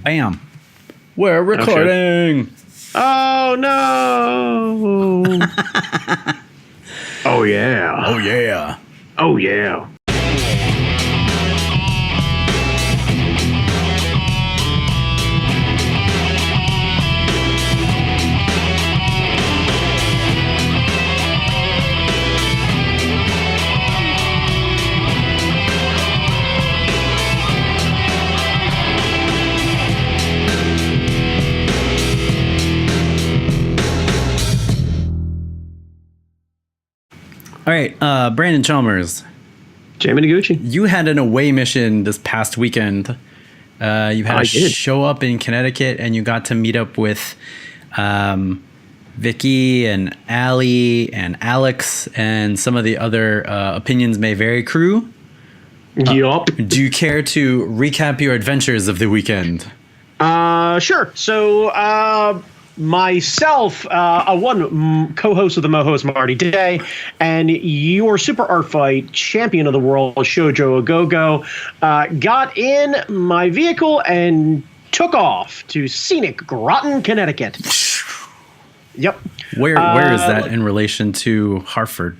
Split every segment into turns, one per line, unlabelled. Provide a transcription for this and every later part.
Bam. We're recording.
Oh, no. Oh, yeah.
Oh, yeah.
Oh, yeah.
All right, Brandon Chalmers.
Jamie Noguchi.
You had an away mission this past weekend. You had a show up in Connecticut, and you got to meet up with Vicky and Allie and Alex and some of the other Opinions May Vary crew.
Yup.
Do you care to recap your adventures of the weekend?
Sure. So, myself, one co-host of the Mo-host, Marty Day, and your Super Art Fight champion of the world, Shoujo Agogo, got in my vehicle and took off to scenic Groton, Connecticut. Yep.
Where is that in relation to Hartford?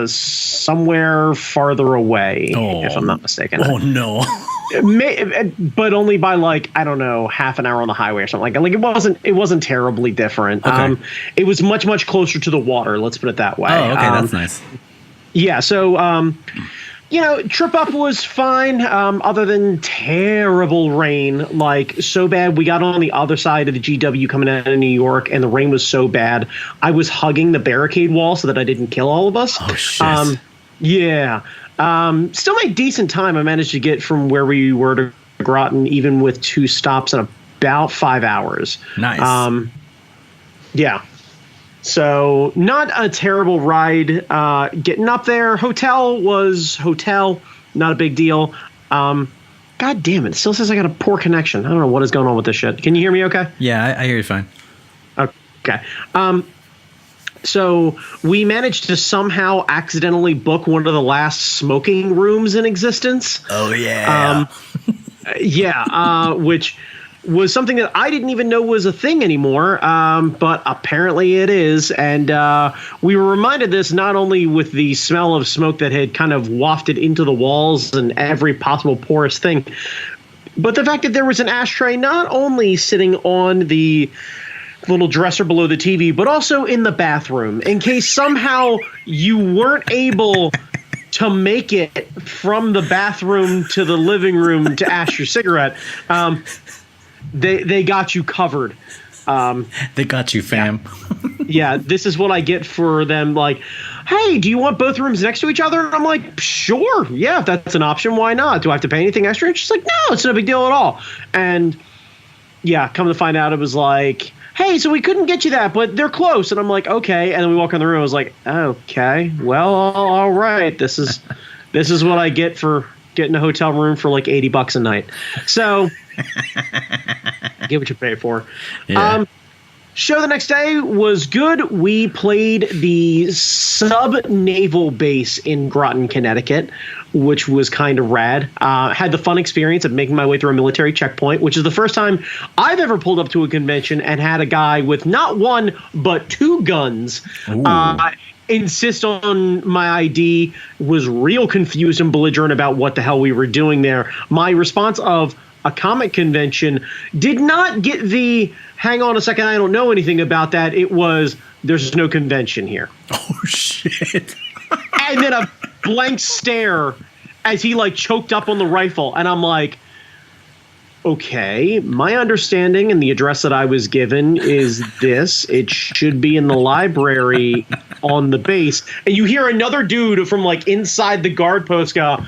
Somewhere farther away, if I'm not mistaken.
Oh, no.
But only by I don't know, half an hour on the highway or something like that. It wasn't terribly different.
Okay.
It was much closer to the water. Let's put it that way.
Oh, okay, that's nice.
Yeah. So, trip up was fine. Other than terrible rain, so bad. We got on the other side of the GW coming out of New York, and the rain was so bad. I was hugging the barricade wall so that I didn't kill all of us.
Oh shit.
Yeah. Still made decent time. I managed to get from where we were to Groton, even with 2 stops in about 5 hours.
Nice.
Yeah. So not a terrible ride. Getting up there, hotel, not a big deal. God damn it. Still says I got a poor connection. I don't know what is going on with this shit. Can you hear me okay?
Yeah, I hear you fine.
Okay. So we managed to somehow accidentally book one of the last smoking rooms in existence.
Oh, yeah.
Which was something that I didn't even know was a thing anymore, but apparently it is. And we were reminded this not only with the smell of smoke that had kind of wafted into the walls and every possible porous thing, but the fact that there was an ashtray not only sitting on the little dresser below the TV, but also in the bathroom, in case somehow you weren't able to make it from the bathroom to the living room to ash your cigarette. They got you covered.
They got you, fam.
Yeah, this is what I get for them. Hey, do you want both rooms next to each other? And I'm like, sure. Yeah, if that's an option, why not? Do I have to pay anything extra? And she's like, no, it's no big deal at all. And yeah, come to find out, it was like, hey, so we couldn't get you that, but they're close. And I'm like, okay. And then we walk in the room. I was like, okay, well, all right. This is what I get for getting a hotel room for $80 a night. So get what you pay for.
Yeah.
Show the next day was good. We played the sub-naval base in Groton, Connecticut, which was kind of rad. Had the fun experience of making my way through a military checkpoint, which is the first time I've ever pulled up to a convention and had a guy with not 1 but 2 guns insist on my ID, was real confused and belligerent about what the hell we were doing there. My response of a comic convention did not get the hang on a second, I don't know anything about that. It was, there's no convention here.
Oh, shit.
And then a blank stare as he choked up on the rifle. And I'm like, okay, my understanding and the address that I was given is this. It should be in the library on the base. And you hear another dude from inside the guard post go,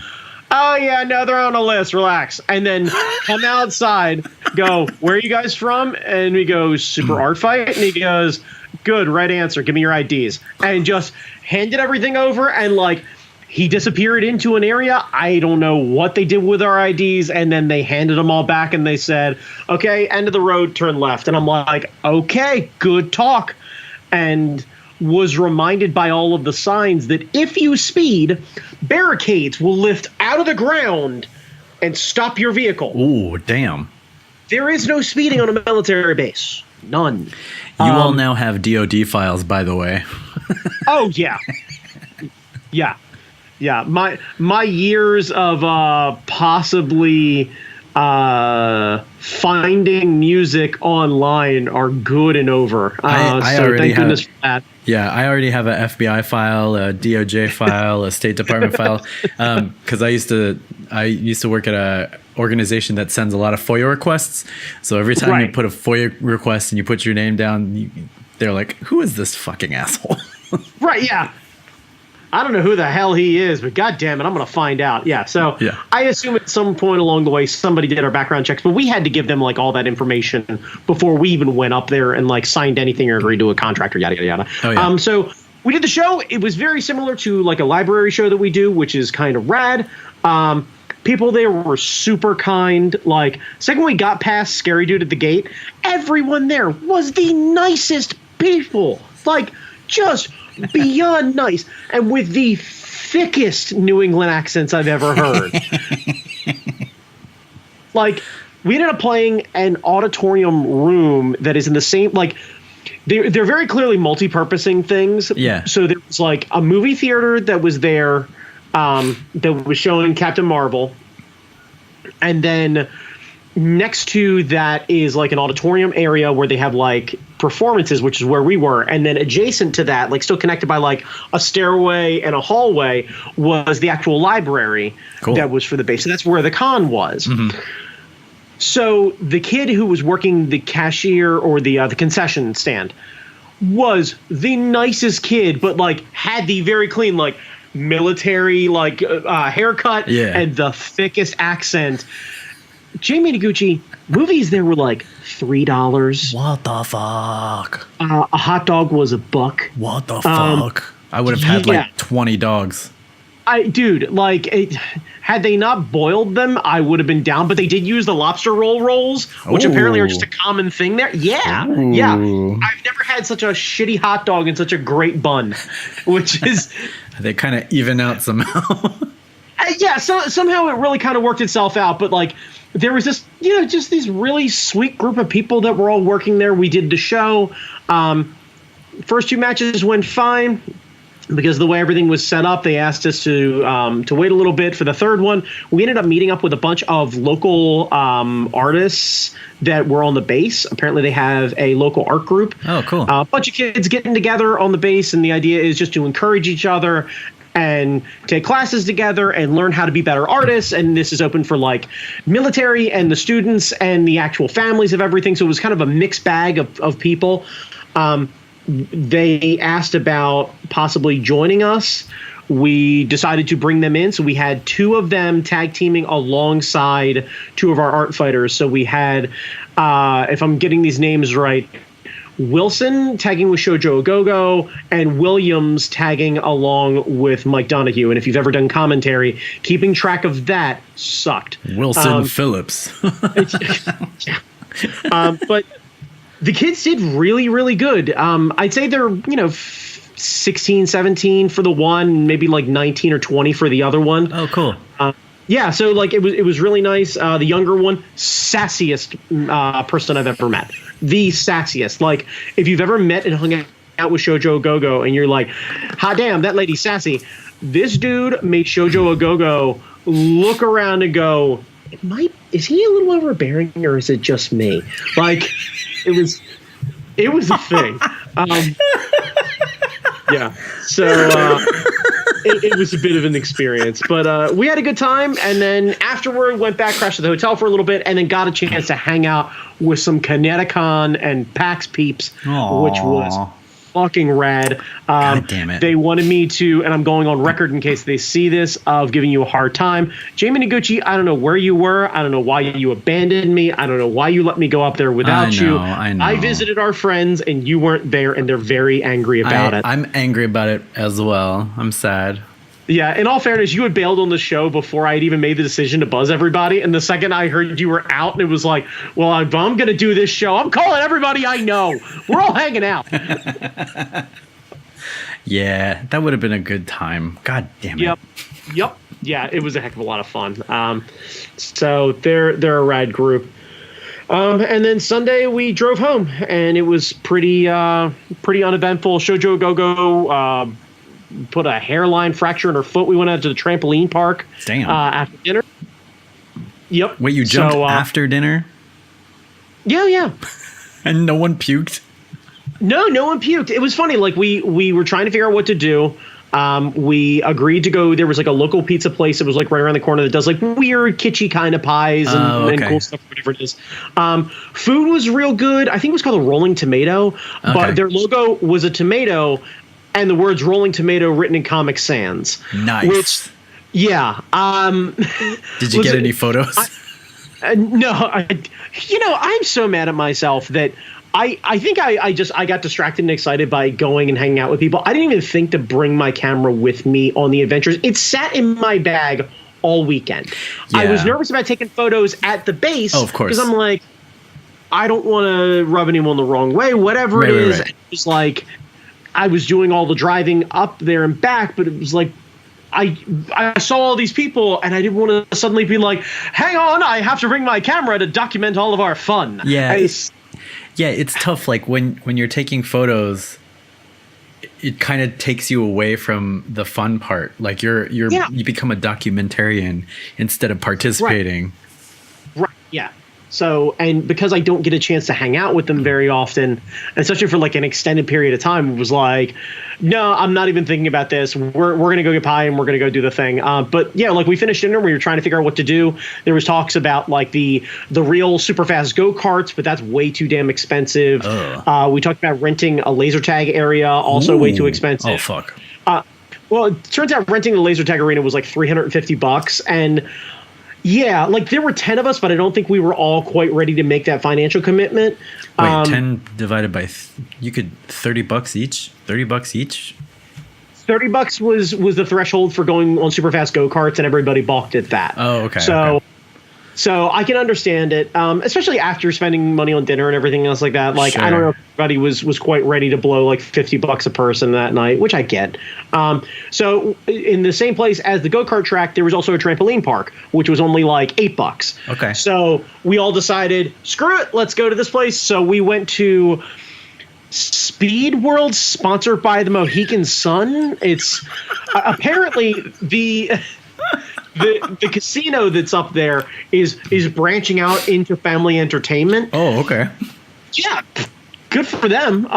oh, yeah, no, they're on a list. Relax. And then come outside, go, where are you guys from? And we go, Super Art Fight. And he goes, good, right answer. Give me your IDs. And just handed everything over. And he disappeared into an area. I don't know what they did with our IDs. And then they handed them all back and they said, okay, end of the road, turn left. And I'm like, okay, good talk. And was reminded by all of the signs that if you speed, barricades will lift out of the ground and stop your vehicle.
Ooh, damn.
There is no speeding on a military base. None.
You all now have DOD files, by the way.
Oh, yeah. Yeah. Yeah. My years of possibly finding music online are good and over.
I
so
already
thank goodness for that.
Yeah, I already have an FBI file, a DOJ file, a State Department file, because I used to work at a organization that sends a lot of FOIA requests. So every time you put a FOIA request and you put your name down, they're like, "Who is this fucking asshole?"
Right? Yeah. I don't know who the hell he is, but God damn it, I'm going to find out. Yeah. So I assume at some point along the way, somebody did our background checks, but we had to give them like all that information before we even went up there and like signed anything or agreed to a contract or yada, yada, yada. Oh, yeah. So we did the show. It was very similar to like a library show that we do, which is kind of rad. People there were super kind. Like, second we got past Scary Dude at the gate, everyone there was the nicest people. Like, just beyond nice. And with the thickest New England accents I've ever heard. Like, we ended up playing an auditorium room that is in the same, like, they're very clearly multi-purposing things.
Yeah.
So there was, like, a movie theater that was there that was showing Captain Marvel. And then next to that is like an auditorium area where they have like performances, which is where we were. And then adjacent to that, like still connected by like a stairway and a hallway, was the actual library that was for the base. So that's where the con was. Mm-hmm. So the kid who was working the cashier or the concession stand was the nicest kid, but like had the very clean, like, military like haircut and the thickest accent. Jamie Noguchi, movies there were like $3.
What the fuck?
A hot dog was $1.
What the fuck? I would have had like 20 dogs.
Dude, like, had they not boiled them, I would have been down. But they did use the lobster roll rolls, which apparently are just a common thing there. Yeah, yeah. I've never had such a shitty hot dog and such a great bun, which is
they kind of even out somehow.
So somehow it really kind of worked itself out. But like, there was this, just these really sweet group of people that were all working there. We did the show. First 2 matches went fine. Because of the way everything was set up, they asked us to wait a little bit for the third one. We ended up meeting up with a bunch of local artists that were on the base. Apparently, they have a local art group.
Oh, cool.
A bunch of kids getting together on the base, and the idea is just to encourage each other and take classes together and learn how to be better artists. And this is open for like military and the students and the actual families of everything. So it was kind of a mixed bag of people. They asked about possibly joining us. We decided to bring them in. So we had 2 of them tag teaming alongside 2 of our art fighters. So we had, if I'm getting these names right, Wilson tagging with Shoujo Agogo and Williams tagging along with Mike Donahue. And if you've ever done commentary, keeping track of that sucked.
Wilson Phillips.
But the kids did really, really good. I'd say they're, 16, 17 for the one, maybe like 19 or 20 for the other one.
Oh, cool.
Yeah, so like it was really nice. The younger one, sassiest person I've ever met. The sassiest. Like, if you've ever met and hung out with Shoujo Agogo and you're like, hot damn, that lady's sassy. This dude made Shoujo Agogo look around and go, is he a little overbearing or is it just me? Like, it was a thing. Yeah. So it was a bit of an experience, but we had a good time. And then afterward, went back, crashed at the hotel for a little bit, and then got a chance to hang out with some Kineticon and PAX peeps, which was fucking rad.
God damn it.
They wanted me to, and I'm going on record in case they see this, of giving you a hard time. Jamie Noguchi, I don't know where you were. I don't know why you abandoned me. I don't know why you let me go up there without you.
I know.
I visited our friends, and you weren't there, and they're very angry about it.
I'm angry about it as well. I'm sad.
Yeah, in all fairness, you had bailed on the show before I had even made the decision to buzz everybody. And the second I heard you were out, and it was like, well, if I'm going to do this show, I'm calling everybody I know. We're all hanging out.
Yeah, that would have been a good time. God damn it.
Yep. Yep. Yeah, it was a heck of a lot of fun. So they're a rad group. And then Sunday we drove home, and it was pretty uneventful. Shoujo Go-Go put a hairline fracture in her foot. We went out to the trampoline park.
Damn.
After dinner. Yep.
Wait, you jumped after dinner?
Yeah.
And no one puked?
No one puked. It was funny. Like we were trying to figure out what to do. We agreed to go. There was like a local pizza place that was like right around the corner that does like weird kitschy kind of pies and cool stuff, whatever it is. Food was real good. I think it was called a Rolling Tomato, but their logo was a tomato and the words Rolling Tomato written in Comic Sans.
Nice.
Which, yeah.
Did you get any photos?
No. I'm so mad at myself that I think I got distracted and excited by going and hanging out with people. I didn't even think to bring my camera with me on the adventures. It sat in my bag all weekend. Yeah. I was nervous about taking photos at the base.
Oh, of course.
Because I'm like, I don't want to rub anyone the wrong way, whatever it is. Right. It was like, I was doing all the driving up there and back, but it was like, I saw all these people and I didn't want to suddenly be like, hang on, I have to bring my camera to document all of our fun.
Yeah. It's tough. Like when you're taking photos, it kind of takes you away from the fun part. Like you become a documentarian instead of participating.
Right. Yeah. So, and because I don't get a chance to hang out with them very often, especially for like an extended period of time, it was like, no, I'm not even thinking about this. We're going to go get pie and we're going to go do the thing. But yeah, like we finished dinner. We were trying to figure out what to do. There was talks about like the real super fast go-karts, but that's way too damn expensive. We talked about renting a laser tag area, also way too expensive.
Oh, fuck.
Well, it turns out renting the laser tag arena was like $350. And yeah, like there were 10 of us, but I don't think we were all quite ready to make that financial commitment.
Wait, 10 divided by you could $30 each? $30 each?
$30 was the threshold for going on super fast go-karts, and everybody balked at that.
Oh, okay.
So I can understand it, especially after spending money on dinner and everything else like that. Like,
sure.
I don't know if everybody was quite ready to blow like $50 a person that night, which I get. So in the same place as the go-kart track, there was also a trampoline park, which was only like $8.
Okay.
So we all decided, screw it, let's go to this place. So we went to Speed World, sponsored by the Mohegan Sun. It's apparently the casino that's up there is branching out into family entertainment.
Oh, okay.
Yeah, good for them.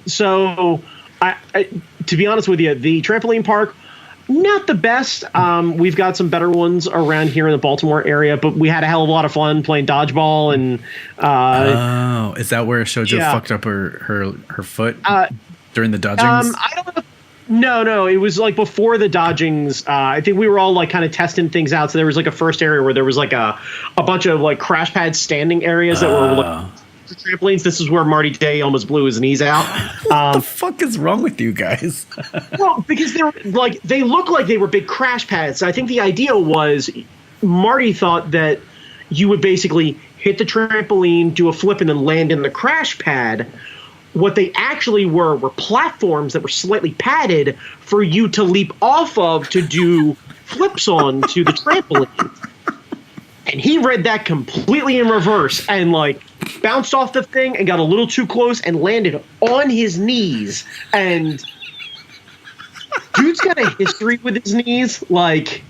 So I to be honest with you, the trampoline park, not the best. We've got some better ones around here in the Baltimore area, but we had a hell of a lot of fun playing dodgeball and.
Is that where Shoujo fucked up her foot during the dodgings?
I don't know. No, it was like before the dodgings. I think we were all like kind of testing things out. So there was like a first area where there was like a bunch of like crash pad standing areas that were like trampolines. This is where Marty Day almost blew his knees out.
What the fuck is wrong with you guys?
Well, because they look like they were big crash pads. I think the idea was Marty thought that you would basically hit the trampoline, do a flip, and then land in the crash pad. What they actually were platforms that were slightly padded for you to leap off of to do flips on to the trampoline. And he read that completely in reverse and like bounced off the thing and got a little too close and landed on his knees. And dude's got a history with his knees. Like,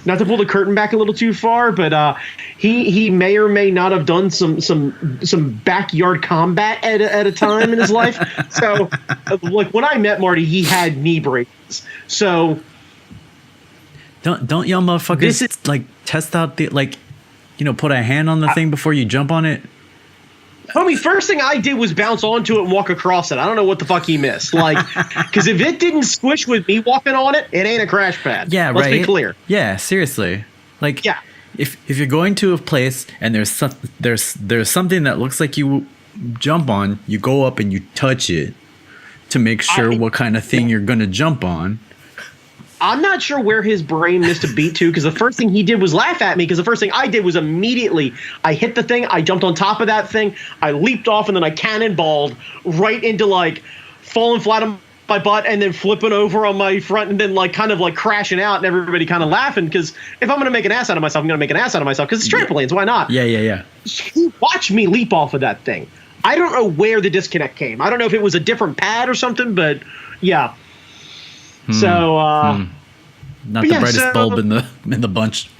not to pull the curtain back a little too far, but he may or may not have done some backyard combat at a time in his life. So, like when I met Marty, he had knee braces. So,
don't y'all motherfuckers like test out the put a hand on the thing before you jump on it?
Homie, first thing I did was bounce onto it and walk across it. I don't know what the fuck he missed. Like, because if it didn't squish with me walking on it, it ain't a crash pad.
Yeah,
Let's be clear.
Yeah, seriously. Like, yeah. If you're going to a place and there's something that looks like you jump on, you go up and you touch it to make sure what kind of thing you're gonna jump on.
I'm not sure where his brain missed a beat to, because the first thing he did was laugh at me, because the first thing I did was immediately I hit the thing, I jumped on top of that thing, I leaped off, and then I cannonballed right into like falling flat on my butt and then flipping over on my front and then like kind of like crashing out and everybody kind of laughing because if I'm going to make an ass out of myself, I'm going to make an ass out of myself because it's trampolines. Why not?
Yeah.
Watch me leap off of that thing. I don't know where the disconnect came. I don't know if it was a different pad or something, but yeah. So,
not the brightest bulb in the bunch.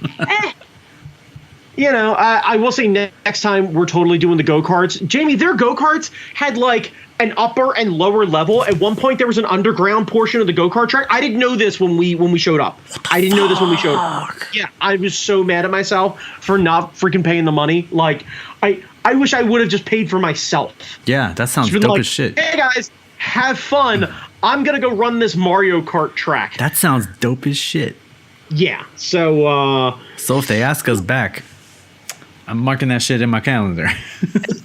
You know, I will say next time we're totally doing the go-karts. Jamie, their go-karts had like an upper and lower level. At one point, there was an underground portion of the go-kart track. I didn't know this when we showed up. I didn't know this when we showed up. Yeah, I was so mad at myself for not freaking paying the money. Like, I wish I would have just paid for myself.
Yeah, that sounds dope as shit.
Hey guys, have fun. I'm gonna go run this Mario Kart track.
That sounds dope as shit.
Yeah. So
if they ask us back, I'm marking that shit in my calendar.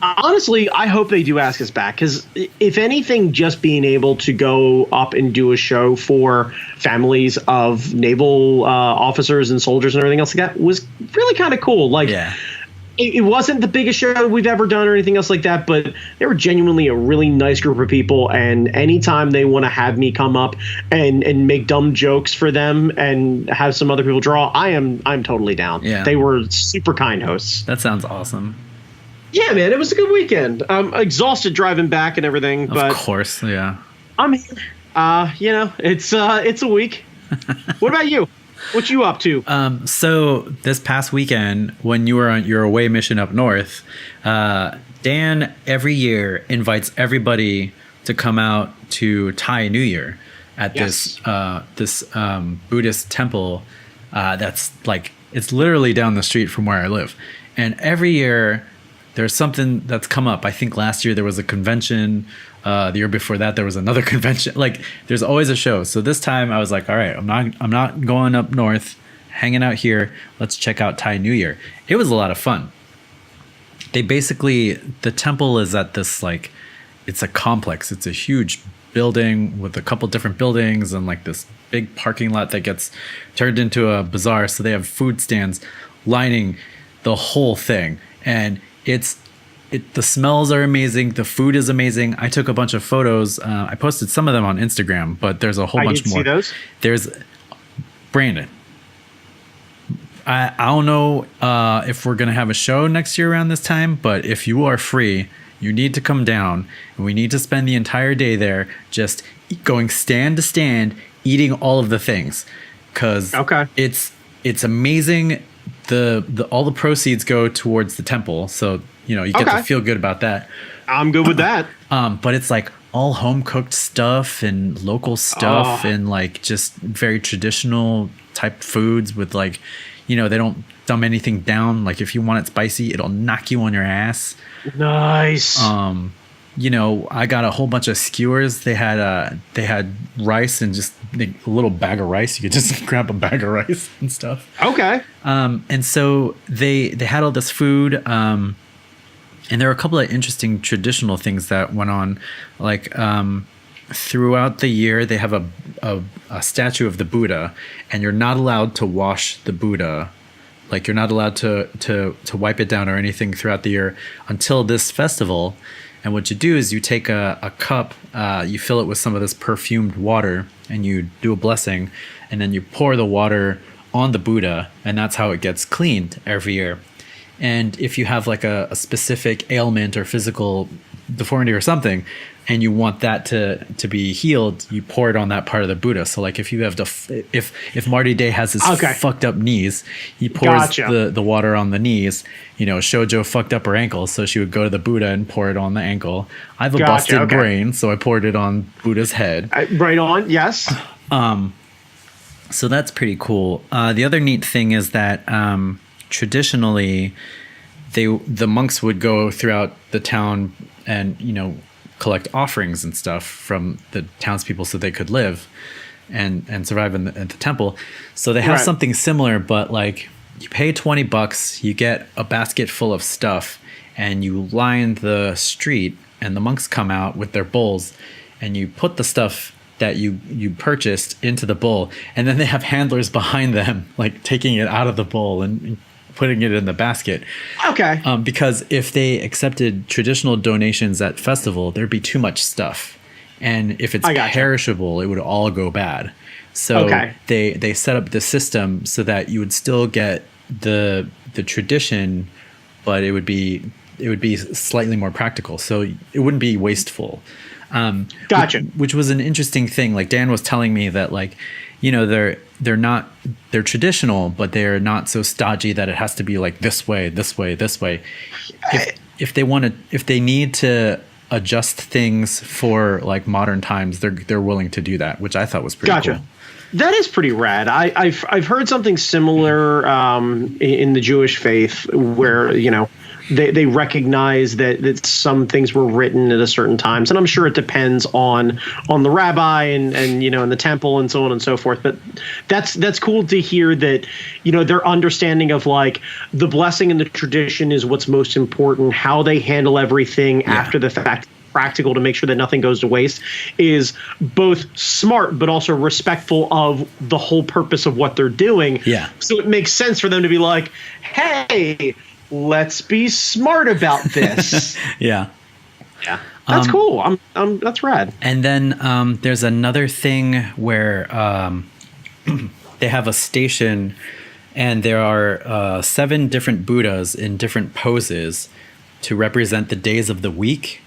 Honestly, I hope they do ask us back because if anything, just being able to go up and do a show for families of naval officers and soldiers and everything else like that was really kind of cool. Like,
yeah.
It wasn't the biggest show we've ever done or anything else like that, but they were genuinely a really nice group of people. And anytime they want to have me come up and make dumb jokes for them and have some other people draw, I'm totally down.
Yeah.
They were super kind hosts.
That sounds awesome.
Yeah, man, it was a good weekend. I'm exhausted driving back and everything, but
of course, yeah.
I'm here. You know, it's a week. What about you? What you up to?
So this past weekend, when you were on your away mission up north, Dan every year invites everybody to come out to Thai New Year at this Buddhist temple that's like it's literally down the street from where I live, and every year there's something that's come up. I think last year there was a convention. The year before that there was another convention. Like there's always a show. So this time I was like, all right, I'm not going up north, hanging out here. Let's check out Thai New Year. It was a lot of fun. The temple is at this like, it's a complex. It's a huge building with a couple different buildings and like this big parking lot that gets turned into a bazaar. So they have food stands lining the whole thing, and the smells are amazing. The food is amazing. I took a bunch of photos. I posted some of them on Instagram, but there's a whole bunch more. I didn't see those. There's Brandon. I don't know if we're going to have a show next year around this time, but if you are free, you need to come down, and we need to spend the entire day there just going stand to stand, eating all of the things. Because it's amazing. All the proceeds go towards the temple, so you know you get to feel good about that.
I'm good with that.
But it's like all home cooked stuff and local stuff and like just very traditional type foods with like, you know, they don't dumb anything down. Like if you want it spicy, it'll knock you on your ass.
Nice.
You know, I got a whole bunch of skewers. They had rice and just a little bag of rice. You could just grab a bag of rice and stuff.
Okay.
And so they had all this food. And there were a couple of interesting traditional things that went on. Like throughout the year, they have a statue of the Buddha, and you're not allowed to wash the Buddha. Like you're not allowed to wipe it down or anything throughout the year until this festival. And what you do is you take a cup, you fill it with some of this perfumed water, and you do a blessing, and then you pour the water on the Buddha, and that's how it gets cleaned every year. And if you have like a specific ailment or physical deformity or something, and you want that to be healed, you pour it on that part of the Buddha. So like if you have if Marty Day has his fucked up knees, he pours the water on the knees. You know, Shoujo fucked up her ankle, so she would go to the Buddha and pour it on the ankle. I have a busted brain, so I poured it on Buddha's head.
Right on, yes.
So that's pretty cool. The other neat thing is that traditionally, the monks would go throughout the town and, you know, collect offerings and stuff from the townspeople so they could live and survive in the temple. So they have something similar, but like you pay $20, you get a basket full of stuff, and you line the street, and the monks come out with their bowls, and you put the stuff that you purchased into the bowl, and then they have handlers behind them like taking it out of the bowl and putting it in the basket.
Okay.
Because if they accepted traditional donations at festival, there'd be too much stuff. and if it's
I gotcha.
perishable, it would all go bad. So
Okay.
they set up the system so that you would still get the tradition, but it would be slightly more practical. So it wouldn't be wasteful.
Gotcha.
Which was an interesting thing. Like Dan was telling me that, like, you know, they're traditional, but they're not so stodgy that it has to be like this way. If they need to adjust things for like modern times, they're willing to do that, which I thought was pretty
Gotcha.
cool.
That is pretty rad. I've heard something similar in the Jewish faith where, you know, they recognize that some things were written at a certain times, and I'm sure it depends on the rabbi and you know, in the temple and so on and so forth. But that's cool to hear that, you know, their understanding of like the blessing and the tradition is what's most important. How they handle everything after the fact, practical to make sure that nothing goes to waste, is both smart but also respectful of the whole purpose of what they're doing.
Yeah.
So it makes sense for them to be like, hey, let's be smart about this.
Yeah.
Yeah. That's cool. That's rad.
And then there's another thing where they have a station, and there are 7 different Buddhas in different poses to represent the days of the week.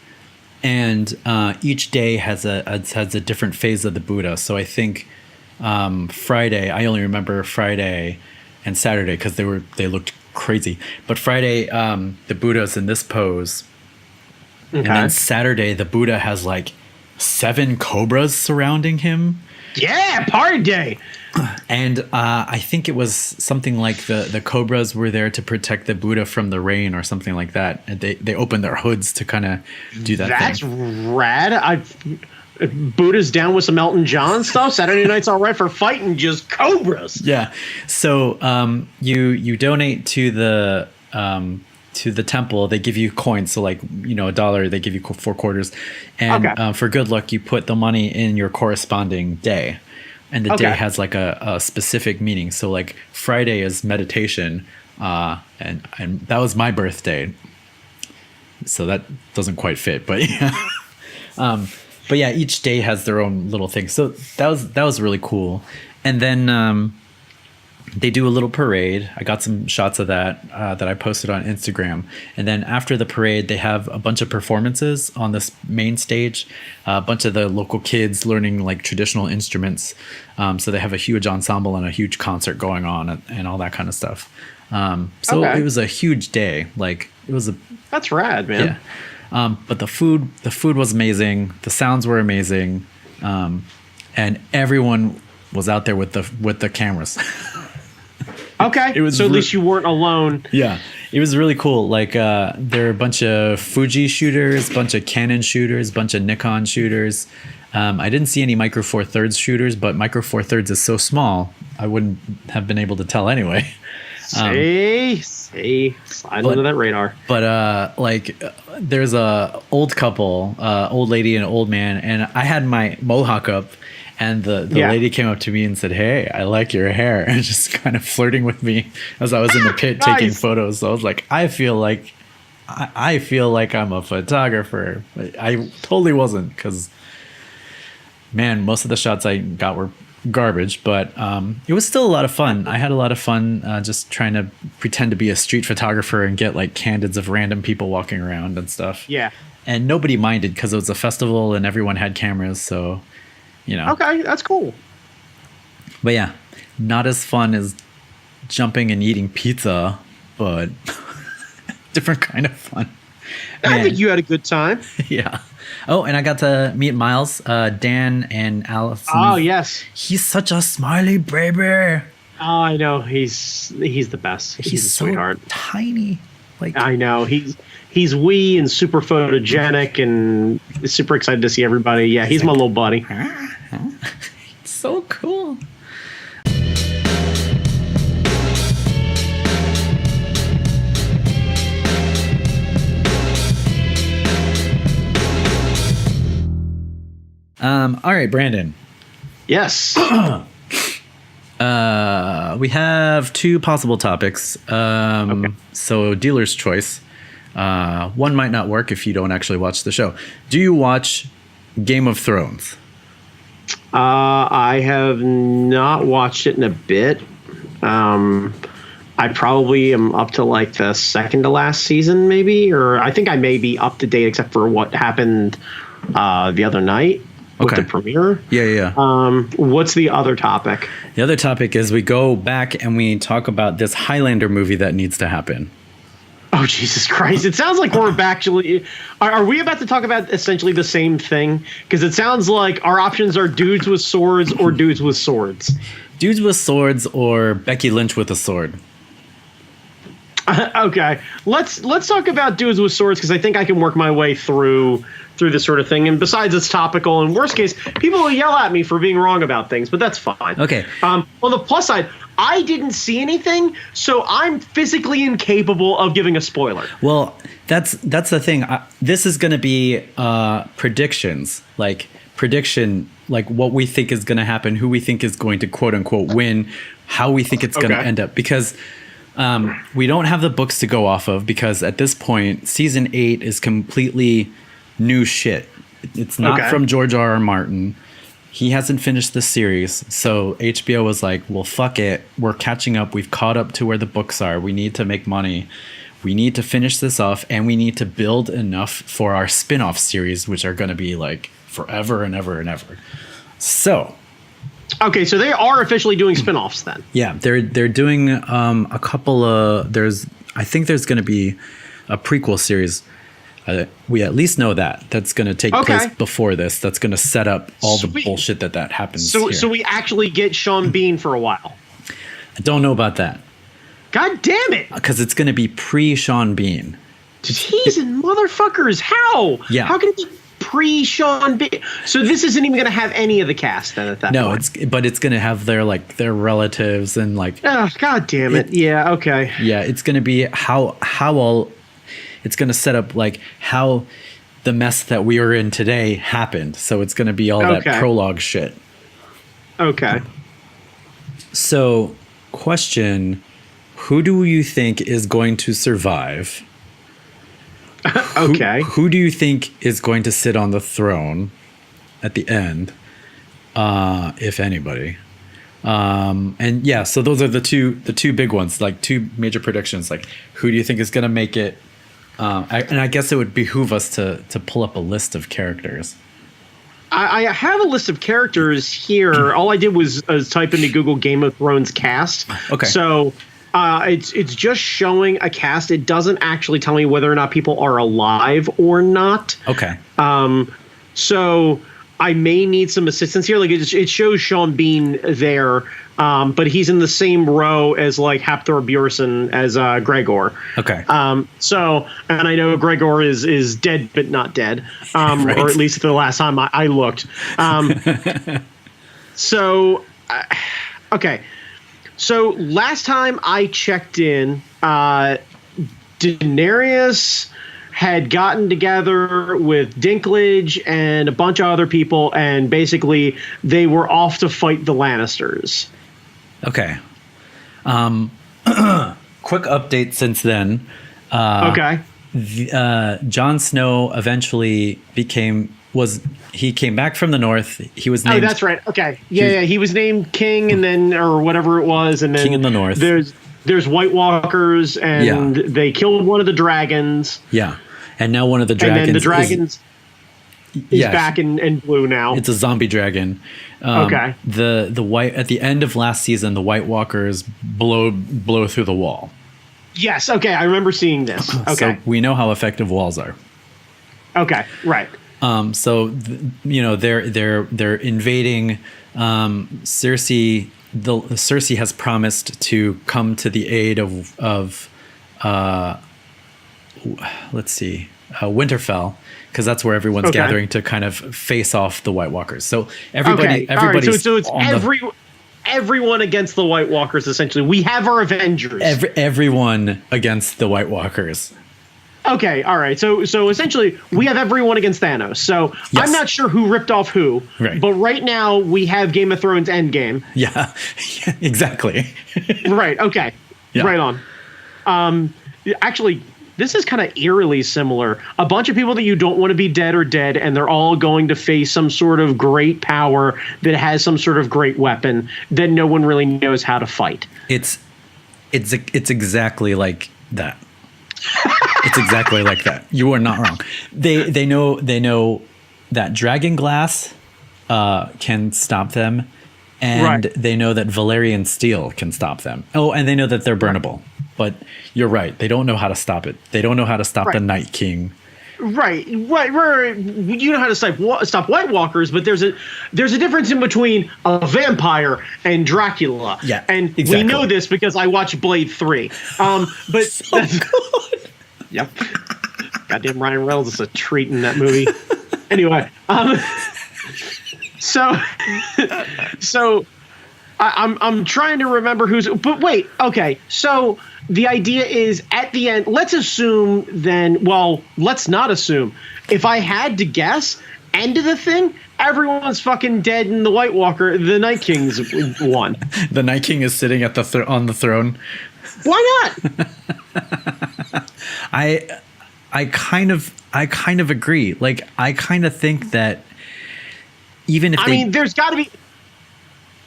And each day has a different phase of the Buddha. So I think Friday, I only remember Friday and Saturday because they looked crazy. But Friday, the Buddha's in this pose. Okay. And then Saturday, the Buddha has like 7 cobras surrounding him.
Yeah, party day.
And I think it was something like the cobras were there to protect the Buddha from the rain or something like that. And they opened their hoods to kind of do that.
That's rad. Buddha's down with some Elton John stuff. Saturday night's all right for fighting just cobras.
Yeah. So you donate to the temple. They give you coins. So like, you know, $1, they give you 4 quarters. And for good luck, you put the money in your corresponding day. And the day has like a specific meaning. So like Friday is meditation, and that was my birthday. So that doesn't quite fit, but yeah. But yeah, each day has their own little thing. So that was really cool. And then they do a little parade. I got some shots of that that I posted on Instagram. And then after the parade, they have a bunch of performances on this main stage. A bunch of the local kids learning like traditional instruments. So they have a huge ensemble and a huge concert going on and all that kind of stuff. It was a huge day. Like it was
that's rad, man.
Yeah. But the food was amazing. The sounds were amazing. And everyone was out there with the cameras.
Okay, it was so at least you weren't alone.
Yeah, it was really cool. Like there are a bunch of Fuji shooters, bunch of Canon shooters, bunch of Nikon shooters. I didn't see any Micro Four Thirds shooters, but Micro Four Thirds is so small, I wouldn't have been able to tell anyway.
Slide under that radar.
But there's a old couple, old lady and an old man, and I had my mohawk up. And the lady came up to me and said, "Hey, I like your hair," and just kind of flirting with me as I was in the pit taking photos. So I was like, I feel like I'm a photographer, but I totally wasn't, because man, most of the shots I got were garbage. But it was still a lot of fun. I had a lot of fun just trying to pretend to be a street photographer and get like candids of random people walking around and stuff.
Yeah,
and nobody minded because it was a festival and everyone had cameras, so. You know.
Okay, that's cool.
But yeah, not as fun as jumping and eating pizza, but different kind of fun.
I think you had a good time.
Yeah. Oh, and I got to meet Miles, Dan, and Allison.
Oh, yes.
He's such a smiley baby.
Oh, I know. He's the best. He's a
so
sweetheart.
Tiny. Like
I know. He's wee and super photogenic and super excited to see everybody. Yeah, he's my little buddy.
It's so cool. All right, Brandon.
Yes.
We have 2 possible topics. So dealer's choice. One might not work if you don't actually watch the show. Do you watch Game of Thrones.
I have not watched it in a bit. I probably am up to like the second to last season, maybe, or I think I may be up to date except for what happened the other night with the premiere.
Yeah.
What's the other topic?
The other topic is we go back and we talk about this Highlander movie that needs to happen.
Oh, Jesus Christ. It sounds like we're actually... Are we about to talk about essentially the same thing? Because it sounds like our options are dudes with swords or dudes with swords.
Dudes with swords or Becky Lynch with a sword.
Okay. Let's talk about dudes with swords, because I think I can work my way through this sort of thing. And besides, it's topical. In worst case, people will yell at me for being wrong about things, but that's fine.
Okay.
On the plus side, I didn't see anything, so I'm physically incapable of giving a spoiler.
Well, that's the thing. This is going to be predictions, like what we think is going to happen, who we think is going to quote unquote win, how we think it's going to end up, because we don't have the books to go off of, because at this point, season 8 is completely new shit. It's not from George R.R. Martin. He hasn't finished the series, so HBO was like, well, fuck it. We're catching up. We've caught up to where the books are. We need to make money. We need to finish this off, and we need to build enough for our spin-off series, which are going to be like forever and ever and ever. So...
Okay, so they are officially doing spin-offs then.
Yeah, they're doing a couple of... I think there's going to be a prequel series. We at least know that's going to take place before this. That's going to set up all the bullshit that happens here. So we actually get Sean Bean for a while. I don't know about that.
God damn it!
Because it's going to be pre-Sean Bean.
Jeez and motherfuckers, how?
Yeah.
How can it be pre-Sean Bean? So this isn't even going to have any of the cast then at that point?
But it's going to have their relatives and like...
Oh, God damn it. Yeah, okay.
Yeah, it's going to be how all... It's going to set up like how the mess that we are in today happened. So it's going to be all that prologue shit. Okay. So, question, who do you think is going to survive? Who do you think is going to sit on the throne at the end, if anybody? And yeah, so those are the two big ones, like two major predictions. Like, who do you think is going to make it? And I guess it would behoove us to pull up a list of characters.
I have a list of characters here. All I did was type into Google Game of Thrones cast. Okay. So it's just showing a cast. It doesn't actually tell me whether or not people are alive or not. Okay. So I may need some assistance here. Like it shows Sean Bean there, but he's in the same row as like Hafthor Bjornsson as Gregor. Okay. So, and I know Gregor is dead but not dead, right. Or at least the last time I looked. So, okay. So last time I checked in, Daenerys had gotten together with Dinklage and a bunch of other people, and basically they were off to fight the Lannisters.
Okay. Quick update since then. Jon Snow eventually came back from the north. He was named...
Oh, that's right. Okay. Yeah, he was named king, and then, or whatever it was, and then...
King in the north.
There's White Walkers, and they killed one of the dragons.
Yeah. And now one of the dragons...
And then the dragons is back in blue now.
It's a zombie dragon. The white... At the end of last season, the White Walkers blow through the wall.
Yes, okay. I remember seeing this. Okay.
So we know how effective walls are.
Okay, right.
They're invading. Cersei has promised to come to the aid of Winterfell, because that's where everyone's gathering to kind of face off the White Walkers. So everybody's
right. So it's everyone against the White Walkers. Essentially, we have our Avengers.
Everyone against the White Walkers.
Okay, all right. So essentially, we have everyone against Thanos. So yes. I'm not sure who ripped off who, right. But right now we have Game of Thrones Endgame.
Yeah, exactly.
Right. Okay. Yeah. Right on. Actually, this is kind of eerily similar. A bunch of people that you don't want to be dead are dead, and they're all going to face some sort of great power that has some sort of great weapon that no one really knows how to fight.
It's exactly like that. It's exactly like that. You are not wrong. They know that dragon glass can stop them, and they know that Valerian steel can stop them. Oh, and they know that they're burnable. But you're right. They don't know how to stop it. They don't know how to stop the Night King. Right.
You know how to stop White Walkers, but there's a difference in between a vampire and Dracula.
Yeah,
and we know this because I watched Blade 3. But
so good.
Yep. Goddamn Ryan Reynolds is a treat in that movie. Anyway, so I'm trying to remember who's. But wait, okay, so. The idea is at the end, let's assume then, well, let's not assume. If I had to guess, end of the thing, everyone's fucking dead in the White Walker. The Night King's won.
The Night King is sitting at on the throne.
Why
not? I kind of agree. Like, I kind of think that even if I mean,
there's got to be.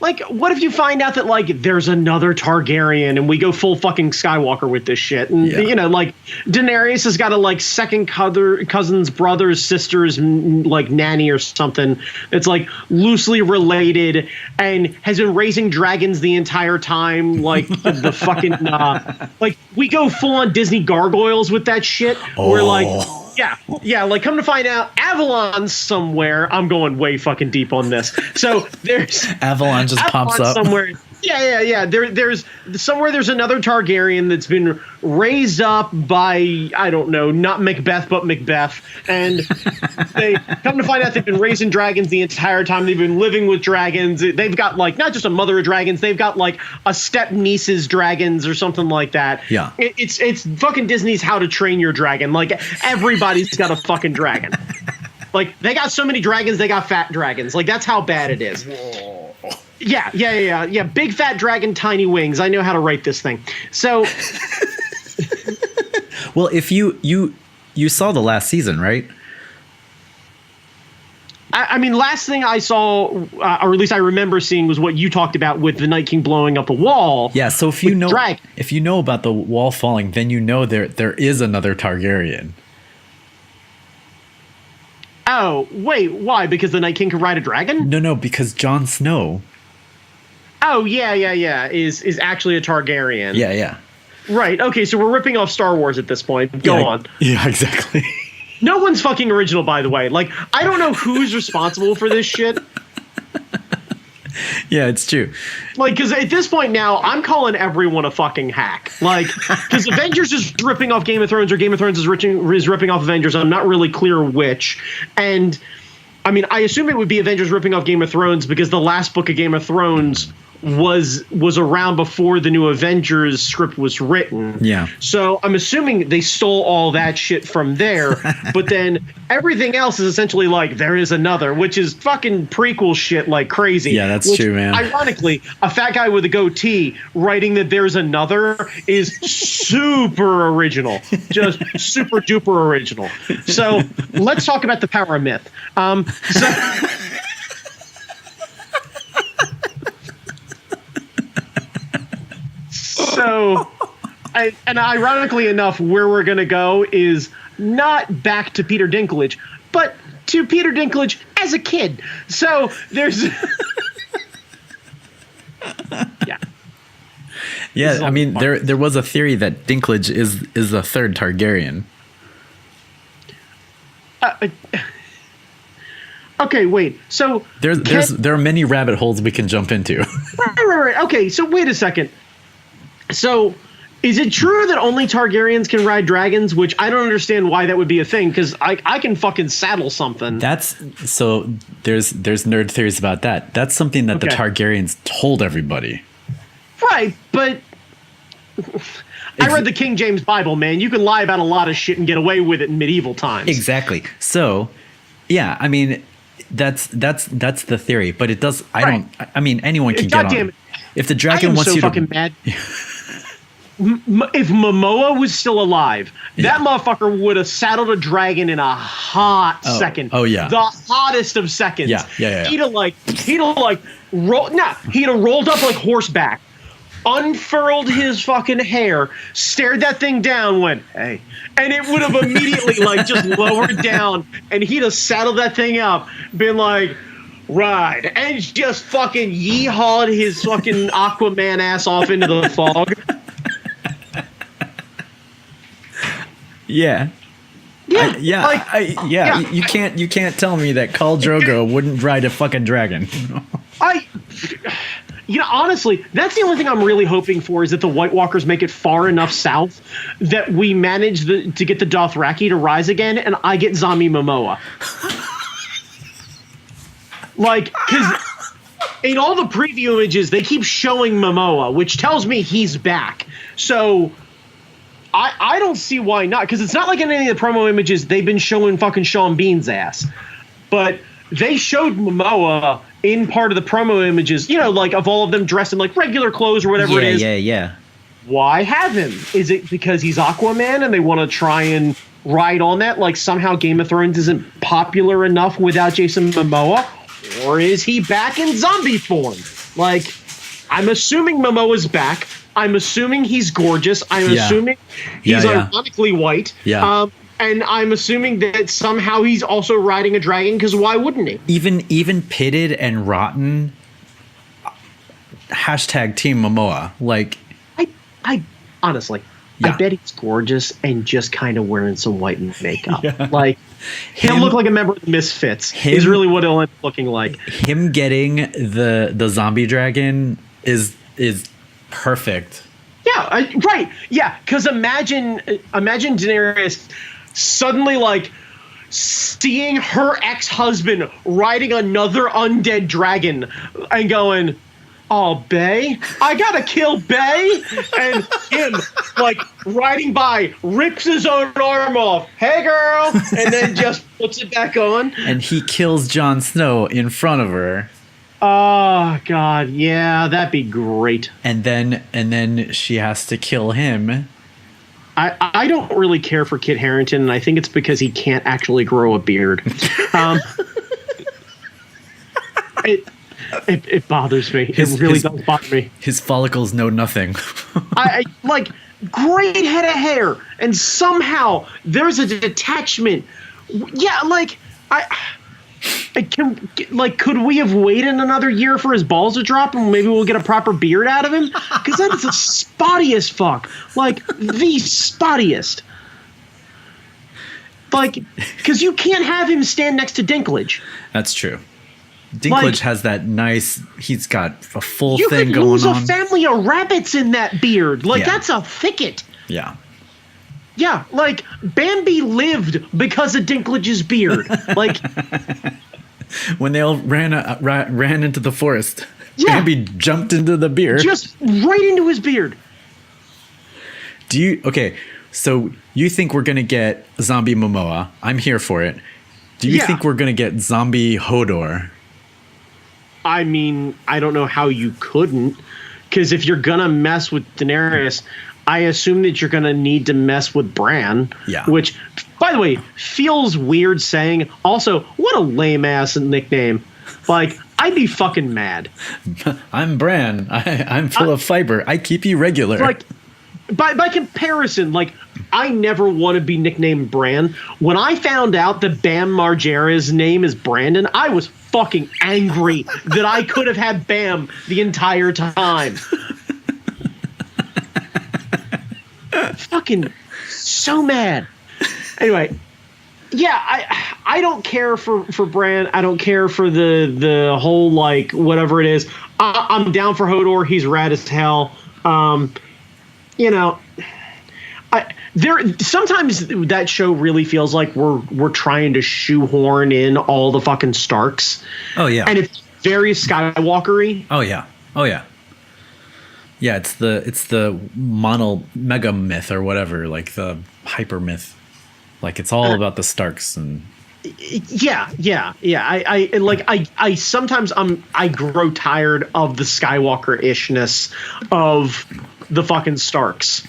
Like, what if you find out that, like, there's another Targaryen and we go full fucking Skywalker with this shit? And, you know, like, Daenerys has got a, like, second cousin's brother's sister's, like, nanny or something that's, like, loosely related and has been raising dragons the entire time. Like, the fucking, like, we go full on Disney gargoyles with that shit. Oh. We're like... Yeah, like, come to find out, Avalon's somewhere. I'm going way fucking deep on this. So there's
Avalon pops up
somewhere. Yeah. There's somewhere there's another Targaryen that's been raised up by, I don't know, not Macbeth, but Macbeth. And they come to find out they've been raising dragons the entire time. They've been living with dragons. They've got, like, not just a mother of dragons. They've got, like, a step niece's dragons or something like that.
Yeah.
It's fucking Disney's How to Train Your Dragon. Like, everybody's got a fucking dragon. Like, they got so many dragons, they got fat dragons. Like, that's how bad it is. Whoa. Yeah. Big fat dragon, tiny wings. I know how to write this thing. So,
well, if you saw the last season, right?
I mean, last thing I saw, or at least I remember seeing, was what you talked about with the Night King blowing up a wall.
Yeah. So if you know about the wall falling, then you know there is another Targaryen.
Oh, wait, why? Because the Night King can ride a dragon?
No, because Jon Snow.
Oh, yeah, is actually a Targaryen.
Yeah.
Right, okay, so we're ripping off Star Wars at this point. Go on.
Yeah, exactly.
No one's fucking original, by the way. Like, I don't know who's responsible for this shit.
Yeah, it's true.
Like, because at this point now, I'm calling everyone a fucking hack. Like, because Avengers is ripping off Game of Thrones, or Game of Thrones is ripping off Avengers. I'm not really clear which. And, I mean, I assume it would be Avengers ripping off Game of Thrones because the last book of Game of Thrones was around before the new Avengers script was written.
Yeah.
So I'm assuming they stole all that shit from there, but then everything else is essentially like there is another, which is fucking prequel shit like crazy.
Yeah, that's true, man.
Ironically, a fat guy with a goatee writing that there's another is super original. Just super duper original. So let's talk about the power of myth. So, and ironically enough, where we're going to go is not back to Peter Dinklage, but to Peter Dinklage as a kid. So there's...
Yeah, I mean, there was a theory that Dinklage is the third Targaryen.
Okay, wait. So
there are many rabbit holes we can jump into.
Right. Okay, so wait a second. So, is it true that only Targaryens can ride dragons? Which I don't understand why that would be a thing, because I can fucking saddle something.
There's nerd theories about that. That's something that the Targaryens told everybody.
Right, but I read the King James Bible, man. You can lie about a lot of shit and get away with it in medieval times.
Exactly. So, yeah, I mean, that's the theory, but it does. I mean, anyone can get on.
Damn it.
If the dragon wants you
fucking
to,
mad. if Momoa was still alive, that motherfucker would have saddled a dragon in a hot second.
Oh yeah,
the hottest of seconds.
Yeah.
He'd have rolled up like horseback, unfurled his fucking hair, stared that thing down, went, hey. And it would have immediately like just lowered down, and he'd have saddled that thing up, been like, ride, and just fucking yeehawed his fucking Aquaman ass off into the fog.
Yeah. You can't tell me that Khal Drogo wouldn't ride a fucking dragon.
Honestly, that's the only thing I'm really hoping for, is that the White Walkers make it far enough south that we manage to get the Dothraki to rise again, and I get zombie Momoa. Like, because in all the preview images, they keep showing Momoa, which tells me he's back. So I don't see why not, because it's not like in any of the promo images they've been showing fucking Sean Bean's ass. But they showed Momoa in part of the promo images, like of all of them dressed in like regular clothes or whatever it is.
Yeah.
Why have him? Is it because he's Aquaman and they want to try and ride on that? Like somehow Game of Thrones isn't popular enough without Jason Momoa? Or is he back in zombie form? Like, I'm assuming Momoa's back. I'm assuming he's gorgeous. I'm assuming he's ironically white.
Yeah.
And I'm assuming that somehow he's also riding a dragon, because why wouldn't he?
Even pitted and rotten. Hashtag Team Momoa. Like,
I honestly, I bet he's gorgeous and just kind of wearing some white makeup. Like, he'll look like a member of the Misfits. Is really what he'll end up looking like. Him
getting the zombie dragon is perfect.
Yeah, right. Yeah, because imagine Daenerys suddenly like seeing her ex-husband riding another undead dragon and going, oh, Bay, I gotta kill Bay, and him like riding by, rips his own arm off, hey girl, and then just puts it back on,
and he kills Jon Snow in front of her.
Oh God, yeah, that'd be great.
And then she has to kill him.
I don't really care for Kit Harington, and I think it's because he can't actually grow a beard. It bothers me. It really does bother me.
His follicles know nothing.
I like great head of hair, and somehow there's a detachment. Yeah, like could we have waited another year for his balls to drop and maybe we'll get a proper beard out of him? Because that is the spottiest fuck. Like, the spottiest. Like, because you can't have him stand next to Dinklage.
That's true. Dinklage has that nice, he's got a full thing going on.
You could lose a family of rabbits in that beard. Like, that's a thicket.
Yeah.
Yeah, like, Bambi lived because of Dinklage's beard. Like,
when they all ran into the forest, Bambi jumped into the beard.
Just right into his beard.
So you think we're going to get zombie Momoa? I'm here for it. Do you think we're going to get zombie Hodor?
I mean, I don't know how you couldn't, because if you're going to mess with Daenerys, I assume that you're going to need to mess with Bran. Yeah. Which, by the way, feels weird saying. Also, what a lame-ass nickname. Like, I'd be fucking mad.
I'm Bran. I'm full of fiber. I keep you regular.
Like, by comparison, like, I never want to be nicknamed Bran. When I found out that Bam Margera's name is Brandon, I was fucking angry that I could have had Bam the entire time. Fucking so mad. Anyway, yeah, I don't care for Bran. I don't care for the whole, like, whatever it is. I'm down for Hodor. He's rad as hell. You know, sometimes that show really feels like we're trying to shoehorn in all the fucking Starks. Oh yeah, and it's very Skywalker-y.
Oh yeah. Yeah, it's the mega myth or whatever, like the hyper myth. Like, it's all about the Starks and.
Yeah. I sometimes I grow tired of the Skywalker-ishness of the fucking Starks.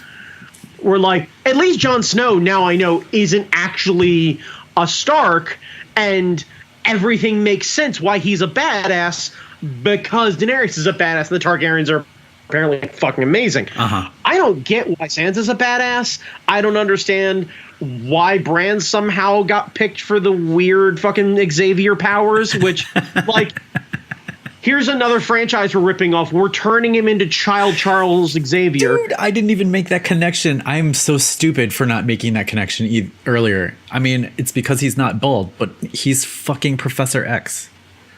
We're like, at least Jon Snow, now I know, isn't actually a Stark, and everything makes sense why he's a badass, because Daenerys is a badass and the Targaryens are apparently fucking amazing. I don't get why Sansa's a badass. I don't understand why Bran somehow got picked for the weird fucking Xavier powers, which, like, here's another franchise we're ripping off. We're turning him into Child Charles Xavier.
Dude, I didn't even make that connection. I'm so stupid for not making that connection earlier. I mean, it's because he's not bald, but he's fucking Professor X.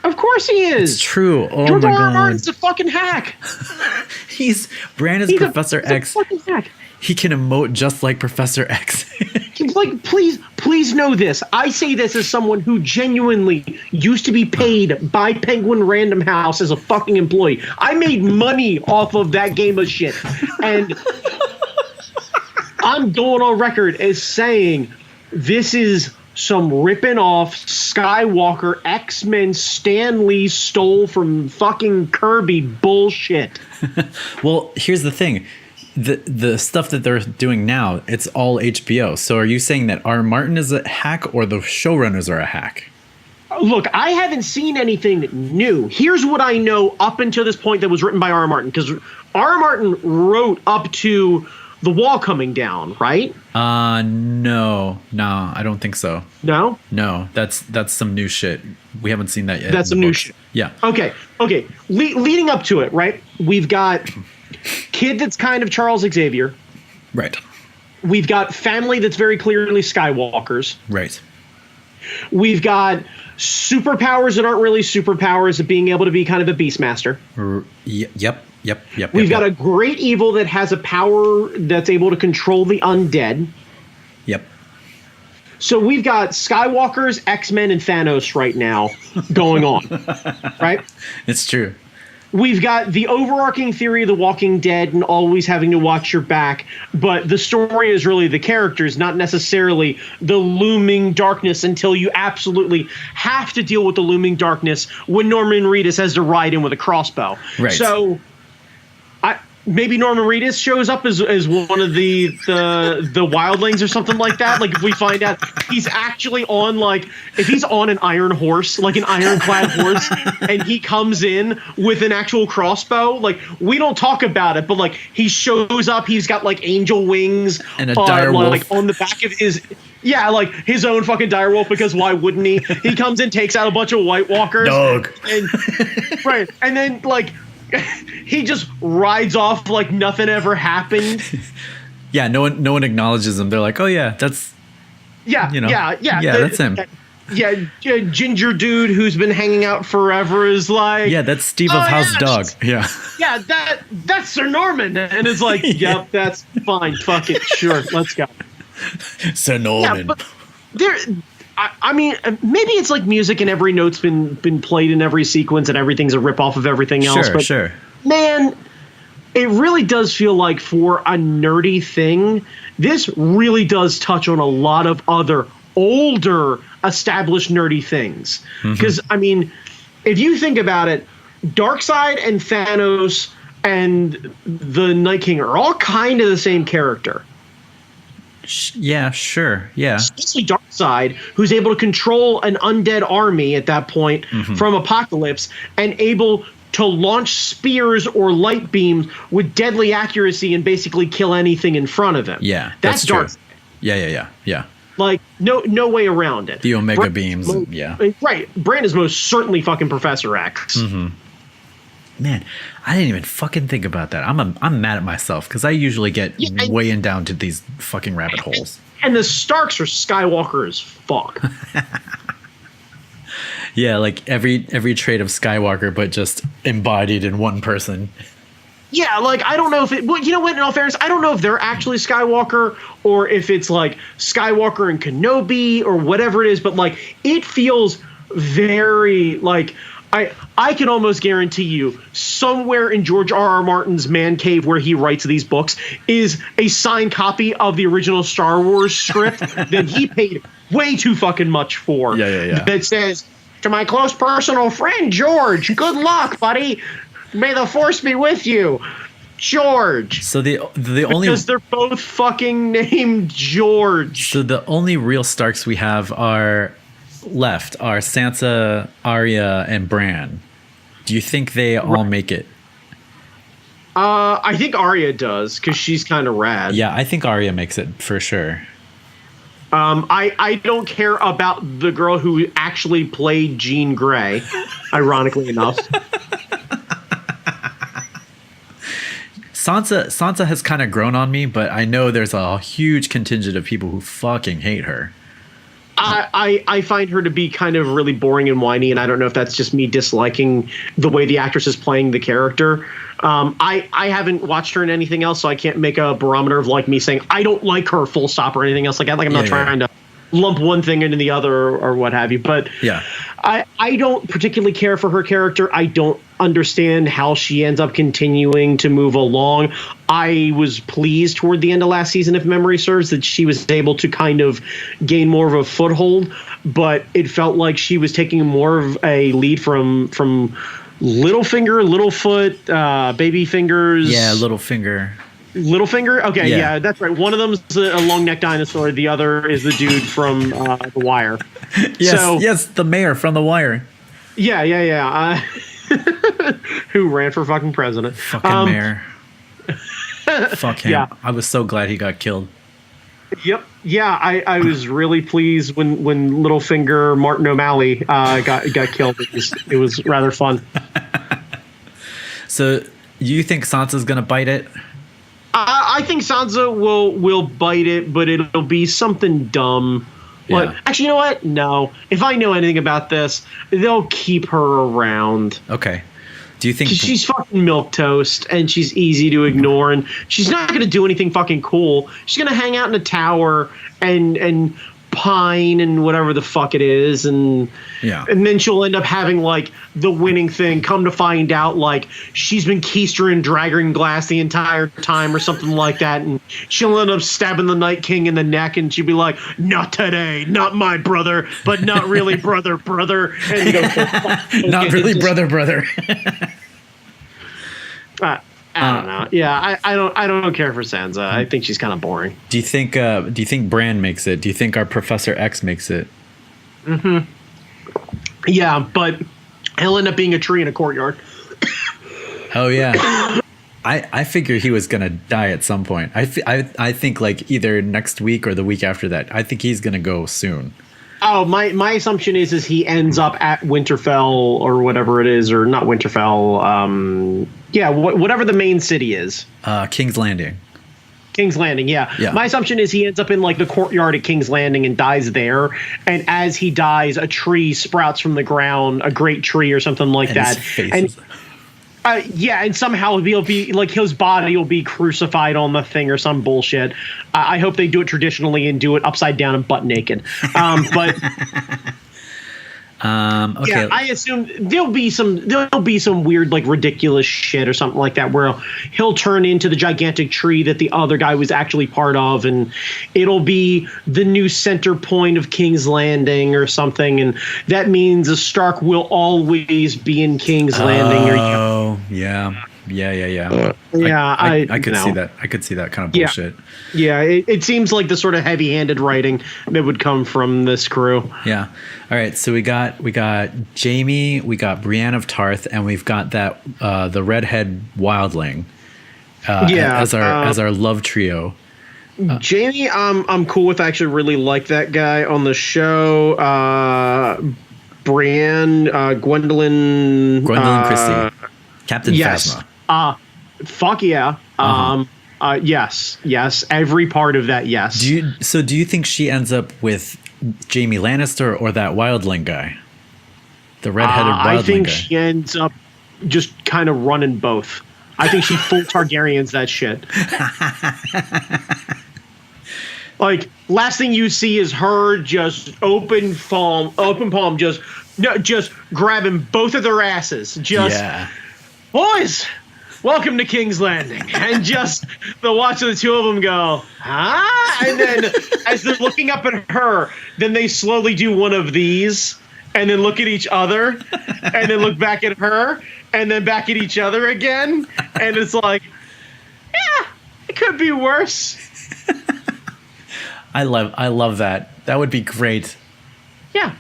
Of course he is.
It's true. Oh
George
my
R. R.
god.
Martin's a fucking hack.
Bran is Professor X.
He's a fucking hack.
He can emote just like Professor X.
Like, please know this. I say this as someone who genuinely used to be paid by Penguin Random House as a fucking employee. I made money off of that game of shit. And I'm going on record as saying this is some ripping off Skywalker X-Men Stan Lee stole from fucking Kirby bullshit.
Well, here's the thing. The stuff that they're doing now, it's all HBO. So are you saying that R. Martin is a hack or the showrunners are a hack?
Look, I haven't seen anything new. Here's what I know up until this point that was written by R. Martin, because R. Martin wrote up to the wall coming down, right?
No, I don't think so.
No?
No, that's some new shit. We haven't seen that yet.
That's some new shit.
Yeah.
Okay. Leading up to it, right? We've got kid that's kind of Charles Xavier.
Right.
We've got family that's very clearly Skywalkers.
Right.
We've got superpowers that aren't really superpowers of being able to be kind of a Beastmaster.
Yep.
We've got a great evil that has a power that's able to control the undead.
Yep.
So we've got Skywalkers, X-Men, and Thanos right now going on, right?
It's true.
We've got the overarching theory of The Walking Dead and always having to watch your back, but the story is really the characters, not necessarily the looming darkness, until you absolutely have to deal with the looming darkness when Norman Reedus has to ride in with a crossbow.
Right.
So maybe Norman Reedus shows up as one of the wildlings or something like that. Like, if we find out he's actually on, like, if he's on an iron horse, like an ironclad horse, and he comes in with an actual crossbow, like, we don't talk about it, but, like, he shows up, he's got, like, angel wings
and a dire wolf,
like, on the back of his, yeah, like his own fucking dire wolf, because why wouldn't he? He comes in, takes out a bunch of White Walkers,
dog,
and right, and then, like, he just rides off like nothing ever happened.
Yeah, no one acknowledges him. They're like, "Oh yeah, that's
yeah,
that's him."
Ginger dude who's been hanging out forever is like,
yeah, that's Steve of House Dog. Yeah,
that's Sir Norman, and it's like, yep, that's fine, fuck it, sure, let's go.
Sir Norman.
Yeah, but there. I mean, maybe it's like music and every note's been played in every sequence and everything's a ripoff of everything else.
Sure.
Man, it really does feel like, for a nerdy thing, this really does touch on a lot of other older established nerdy things. Because, I mean, if you think about it, Darkseid and Thanos and the Night King are all kind of the same character.
Yeah, sure. Yeah.
Especially Darkseid, who's able to control an undead army at that point from Apocalypse, and able to launch spears or light beams with deadly accuracy and basically kill anything in front of him.
Yeah,
that's Darkseid.
Yeah.
Like, no way around it.
The Omega beams. Yeah.
Right. Bran is most certainly fucking Professor X.
Man, I didn't even fucking think about that. I'm mad at myself because I usually get weighing down to these fucking rabbit holes.
And the Starks are Skywalker as fuck.
Yeah, like every trait of Skywalker, but just embodied in one person.
Yeah, like, I don't know if it... Well, you know what, in all fairness, I don't know if they're actually Skywalker or if it's, like, Skywalker and Kenobi or whatever it is, but, like, it feels very, like... I can almost guarantee you somewhere in George R. R. Martin's man cave where he writes these books is a signed copy of the original Star Wars script that he paid way too fucking much for.
Yeah.
That says, "To my close personal friend, George, good luck, buddy. May the Force be with you." George.
So the only
because they're both fucking named George.
So the only real Starks we have are Sansa, Arya, and Bran. Do you think they all make it?
I think Arya does because she's kind of rad.
Yeah, I think Arya makes it for sure.
I don't care about the girl who actually played Jean Grey, ironically enough.
Sansa has kind of grown on me, but I know there's a huge contingent of people who fucking hate her.
I find her to be kind of really boring and whiny, and I don't know if that's just me disliking the way the actress is playing the character. I haven't watched her in anything else, so I can't make a barometer of like me saying I don't like her full stop or anything else like that. Like I'm not trying to lump one thing into the other or what have you. But
yeah,
I don't particularly care for her character. I don't understand how she ends up continuing to move along. I was pleased toward the end of last season, if memory serves, that she was able to kind of gain more of a foothold, but it felt like she was taking more of a lead from Littlefinger, Littlefoot, Baby Fingers.
Yeah, Littlefinger.
Littlefinger? Okay, yeah, that's right. One of them's a long neck dinosaur. The other is the dude from The Wire.
Yes, the mayor from The Wire.
Yeah. Who ran for fucking president.
Fucking mayor. Fuck him. Yeah. I was so glad he got killed.
Yep. Yeah, I was really pleased when Littlefinger Martin O'Malley got killed. It was rather fun.
So you think Sansa's gonna bite it?
I think Sansa will bite it, but it'll be something dumb. But actually, you know what? No. If I know anything about this, they'll keep her around.
Okay. Do you think
she's fucking milquetoast and she's easy to ignore and she's not going to do anything fucking cool. She's going to hang out in a tower and pine and whatever the fuck it is, and then she'll end up having like the winning thing. Come to find out, like she's been keistering dragon glass the entire time or something like that, and she'll end up stabbing the Night King in the neck, and she'll be like, "Not today, not my brother, but not really brother, and
not really brother."
I don't know. Yeah, I don't care for Sansa. I think she's kind of boring.
Do you think Bran makes it? Do you think our Professor X makes it?
Mm-hmm. Yeah, but he'll end up being a tree in a courtyard.
Oh yeah. I figure he was gonna die at some point. I think like either next week or the week after that. I think he's gonna go soon.
Oh, my assumption is he ends up at Winterfell or whatever it is, or not Winterfell. Whatever the main city is.
King's Landing.
King's Landing, yeah. My assumption is he ends up in like the courtyard at King's Landing and dies there. And as he dies, a tree sprouts from the ground, a great tree or something like that. And somehow he'll be like his body will be crucified on the thing or some bullshit. I hope they do it traditionally and do it upside down and butt naked. Okay. Yeah, I assume there'll be some weird like ridiculous shit or something like that where he'll turn into the gigantic tree that the other guy was actually part of, and it'll be the new center point of King's Landing or something, and that means a Stark will always be in King's Landing.
Oh, yeah. I could see that. I could see that kind of bullshit.
Yeah, it seems like the sort of heavy-handed writing that would come from this crew.
Yeah. All right. So we got Jaime, we got Brienne of Tarth, and we've got that the redhead wildling. As our love trio.
Jaime, I'm cool with. I actually really like that guy on the show. Brienne, Gwendolyn
Christie, Captain Phasma.
Fuck yeah. Yes. Every part of that. Yes.
Do you think she ends up with Jaime Lannister or that wildling guy? The redheaded wildling guy.
I think she ends up just kind of running both. I think she full Targaryens that shit. Like, last thing you see is her just open palm, just grabbing both of their asses. Boys, welcome to King's Landing. And just the watch of the two of them go, huh? And then as they're looking up at her, then they slowly do one of these and then look at each other and then look back at her and then back at each other again. And it's like, could be worse.
I love that. That would be great.
Yeah.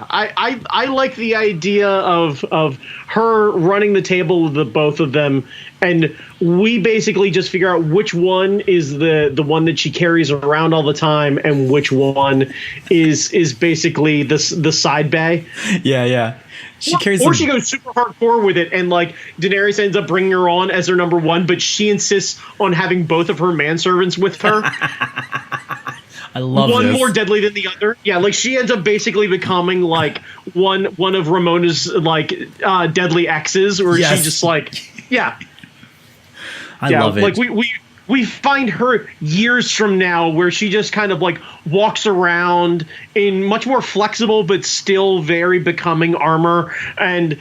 I like the idea of her running the table with the both of them, and we basically just figure out which one is the one that she carries around all the time, and which one is basically the side bay.
Yeah. She carries
Or she goes super hardcore with it, and like Daenerys ends up bringing her on as her number one, but she insists on having both of her manservants with her.
I love
one
this.
more deadly than the other. Yeah, like she ends up basically becoming like one of Ramona's like deadly exes, where
Yes.
she just like, yeah,
I love it.
Like we find her years from now, where she just kind of like walks around in much more flexible but still very becoming armor, and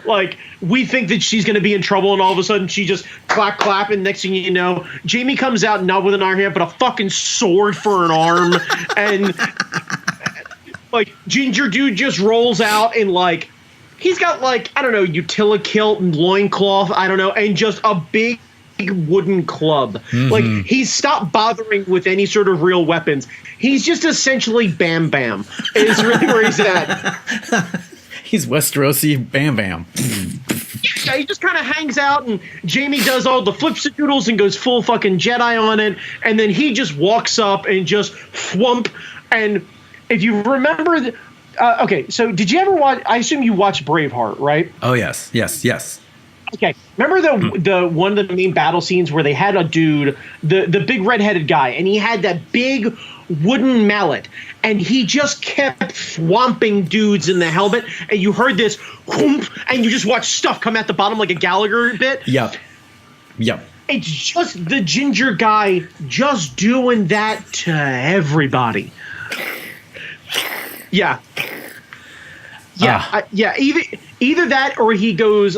like we think that she's going to be in trouble, and all of a sudden she just clap, and next thing you know, Jamie comes out not with an iron hand but a fucking sword for an arm, and like Ginger Dude just rolls out and like he's got like, I don't know, utility kilt and loincloth, I don't know, and just a big wooden club. Mm-hmm. Like he's stopped bothering with any sort of real weapons. He's just essentially Bam Bam is really where he's at.
He's Westerosi Bam Bam.
Yeah, he just kind of hangs out, and Jamie does all the flipsadoodles and goes full fucking Jedi on it, and then he just walks up and just thwump. And if you remember, okay, so did you ever watch? I assume you watched Braveheart, right?
Oh yes.
Okay, remember the one of the main battle scenes where they had a dude, the big redheaded guy, and he had that big wooden mallet, and he just kept swamping dudes in the helmet, and you heard this whoomp, and you just watched stuff come at the bottom like a Gallagher bit.
Yep.
It's just the ginger guy just doing that to everybody. Yeah. Either that or he goes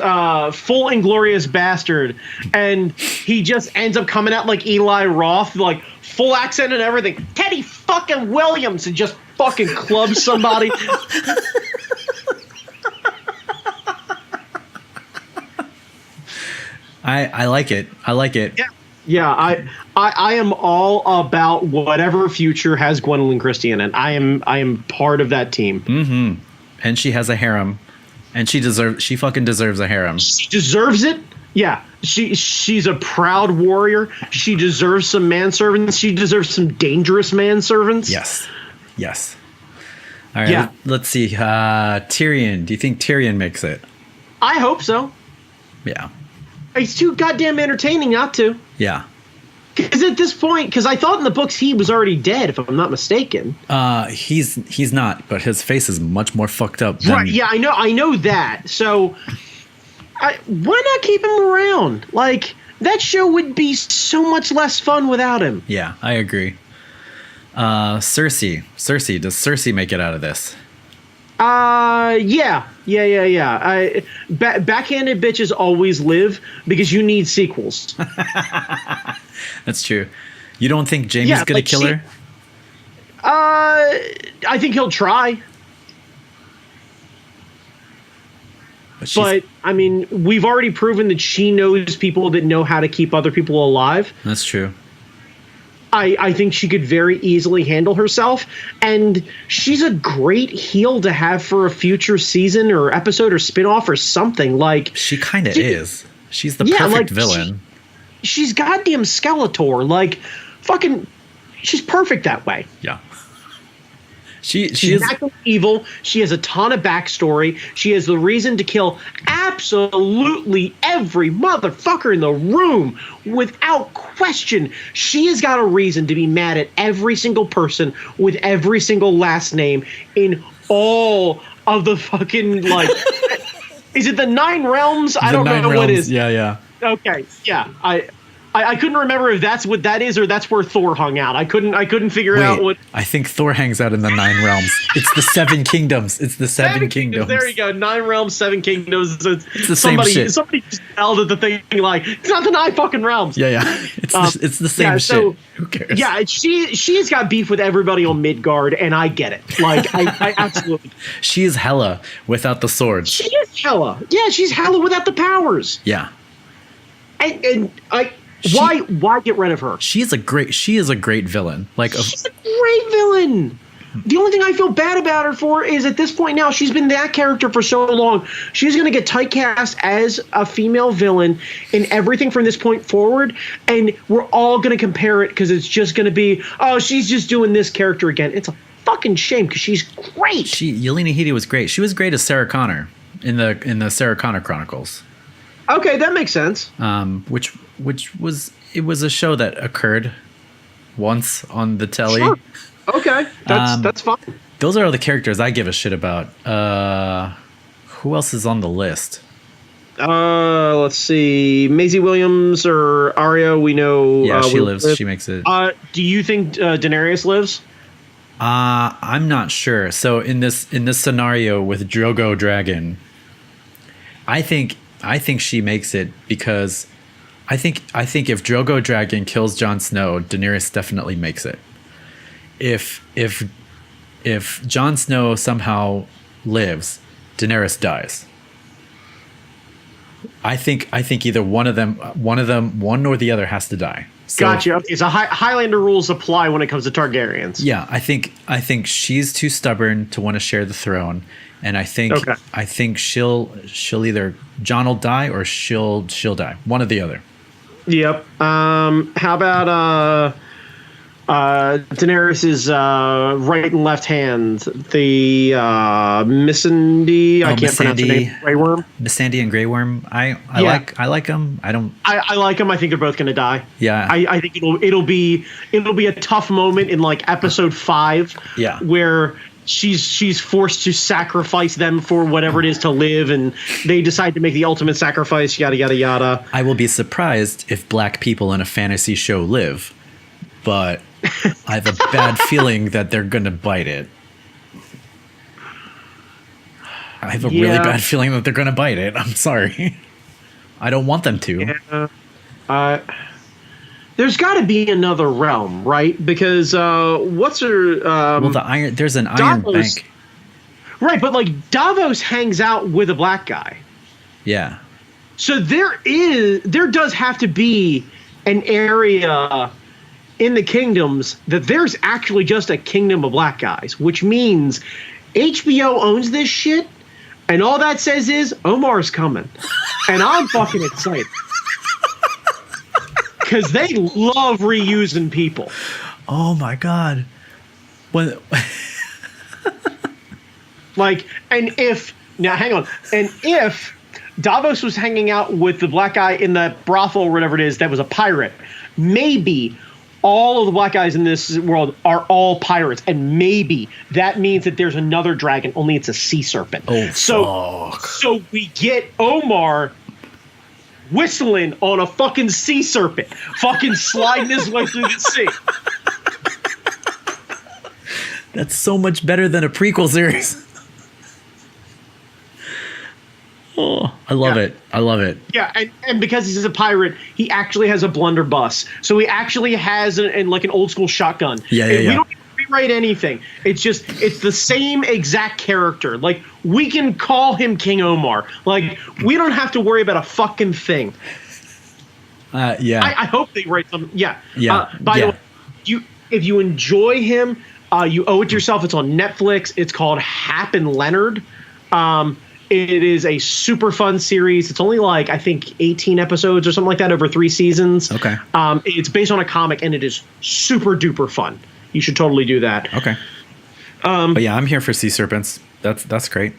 full Inglorious Bastard, and he just ends up coming out like Eli Roth, like full accent and everything. Teddy fucking Williams, and just fucking clubs somebody.
I like it.
Yeah. I am all about whatever future has Gwendolyn Christie in it. I am part of that team.
Mm-hmm. And she has a harem, and she fucking deserves a harem.
She deserves it. Yeah, she's a proud warrior. She deserves some manservants. She deserves some dangerous manservants.
Yes. All right. Let's see. Tyrion. Do you think Tyrion makes it?
I hope so.
Yeah.
He's too goddamn entertaining not to.
Yeah.
Because at this point, because I thought in the books he was already dead, if I'm not mistaken.
He's not, but his face is much more fucked up.
Right? Yeah, I know that. So, why not keep him around? Like that show would be so much less fun without him.
Yeah, I agree. Cersei. Does Cersei make it out of this?
Yeah. Backhanded bitches always live because you need sequels.
That's true. You don't think Jaime's gonna kill her?
I think he'll try. But I mean, we've already proven that she knows people that know how to keep other people alive.
That's true.
I think she could very easily handle herself, and she's a great heel to have for a future season or episode or spinoff or something. Like
she kind of is. She's the perfect villain.
She's goddamn Skeletor. Like fucking, she's perfect that way.
Yeah.
She's not evil. She has a ton of backstory. She has the reason to kill absolutely every motherfucker in the room without question. She has got a reason to be mad at every single person with every single last name in all of the fucking, like, is it the 9 realms? I don't know what it is.
Yeah.
Okay, yeah. I couldn't remember if that's what that is or that's where Thor hung out. I couldn't figure out what.
I think Thor hangs out in the 9 realms. It's the 7 kingdoms. It's the 7 kingdoms.
There you go. 9 realms, 7 kingdoms.
It's the same shit.
Somebody just yelled at the thing like, it's not the 9 fucking realms.
Yeah. It's the same shit. Who cares?
Yeah, she's got beef with everybody on Midgard, and I get it. Like, I absolutely.
She is Hela without the swords.
She is Hela. Yeah, she's Hela without the powers.
Yeah.
And Why get rid of her?
She is a great villain. Like
she's a great villain. The only thing I feel bad about her for is at this point now, she's been that character for so long. She's going to get typecast as a female villain in everything from this point forward. And we're all going to compare it because it's just going to be, oh, she's just doing this character again. It's a fucking shame because she's great.
Yelena Headey was great. She was great as Sarah Connor in the Sarah Connor Chronicles.
Okay, that makes sense.
Which was a show that occurred once on the telly.
Sure. Okay, that's fine.
Those are all the characters I give a shit about. Who else is on the list?
Let's see. Maisie Williams or Arya, we know.
Yeah, she lives. She makes it.
Do you think Daenerys lives?
I'm not sure. So in this scenario with Drogo Dragon, I think she makes it because I think if Drogo Dragon kills Jon Snow, Daenerys definitely makes it. If Jon Snow somehow lives, Daenerys dies. I think either one or the other has to die. So,
gotcha. Okay, so Highlander rules apply when it comes to Targaryens.
Yeah, I think she's too stubborn to want to share the throne, and I think she'll either Jon will die or she'll die. One or the other. Yep.
How about Daenerys's right and left hand, the Missandei. I can't pronounce her name. Grey Worm.
Missandei and Grey Worm. I like them. I
like them. I think they're both going to die.
Yeah.
I think it'll be a tough moment in like episode 5.
Yeah.
Where she's forced to sacrifice them for whatever it is to live, and they decide to make the ultimate sacrifice. Yada yada yada.
I will be surprised if black people in a fantasy show live, but I have a bad feeling that they're going to bite it. I have a really bad feeling that they're going to bite it. I'm sorry. I don't want them to.
Yeah. There's got to be another realm, right? Because what's her?
Well, there's an Iron Bank.
Right, but like Davos hangs out with a black guy.
Yeah.
So there does have to be an area in the kingdoms that there's actually just a kingdom of black guys, which means HBO owns this shit, and all that says is Omar's coming. And I'm fucking excited. Because they love reusing people.
Oh my God.
Hang on. And if Davos was hanging out with the black guy in the brothel or whatever it is that was a pirate, maybe all of the black guys in this world are all pirates, and maybe that means that there's another dragon, only it's a sea serpent.
Oh,
so we get Omar whistling on a fucking sea serpent, fucking sliding his way through the sea.
That's so much better than a prequel series. Oh, I love it. I love it.
Yeah, and because he's a pirate, he actually has a blunderbuss. So he actually has an old school shotgun.
Yeah.
We don't even rewrite anything. It's the same exact character. Like, we can call him King Omar. Like, we don't have to worry about a fucking thing.
Yeah.
I hope they write something. Yeah.
Yeah.
By the way, if you enjoy him, you owe it to yourself. It's on Netflix. It's called Hap and Leonard. It is a super fun series. It's only like, I think, 18 episodes or something like that over 3 seasons.
Okay.
It's based on a comic, and it is super duper fun. You should totally do that.
Okay. But yeah, I'm here for sea serpents. That's great.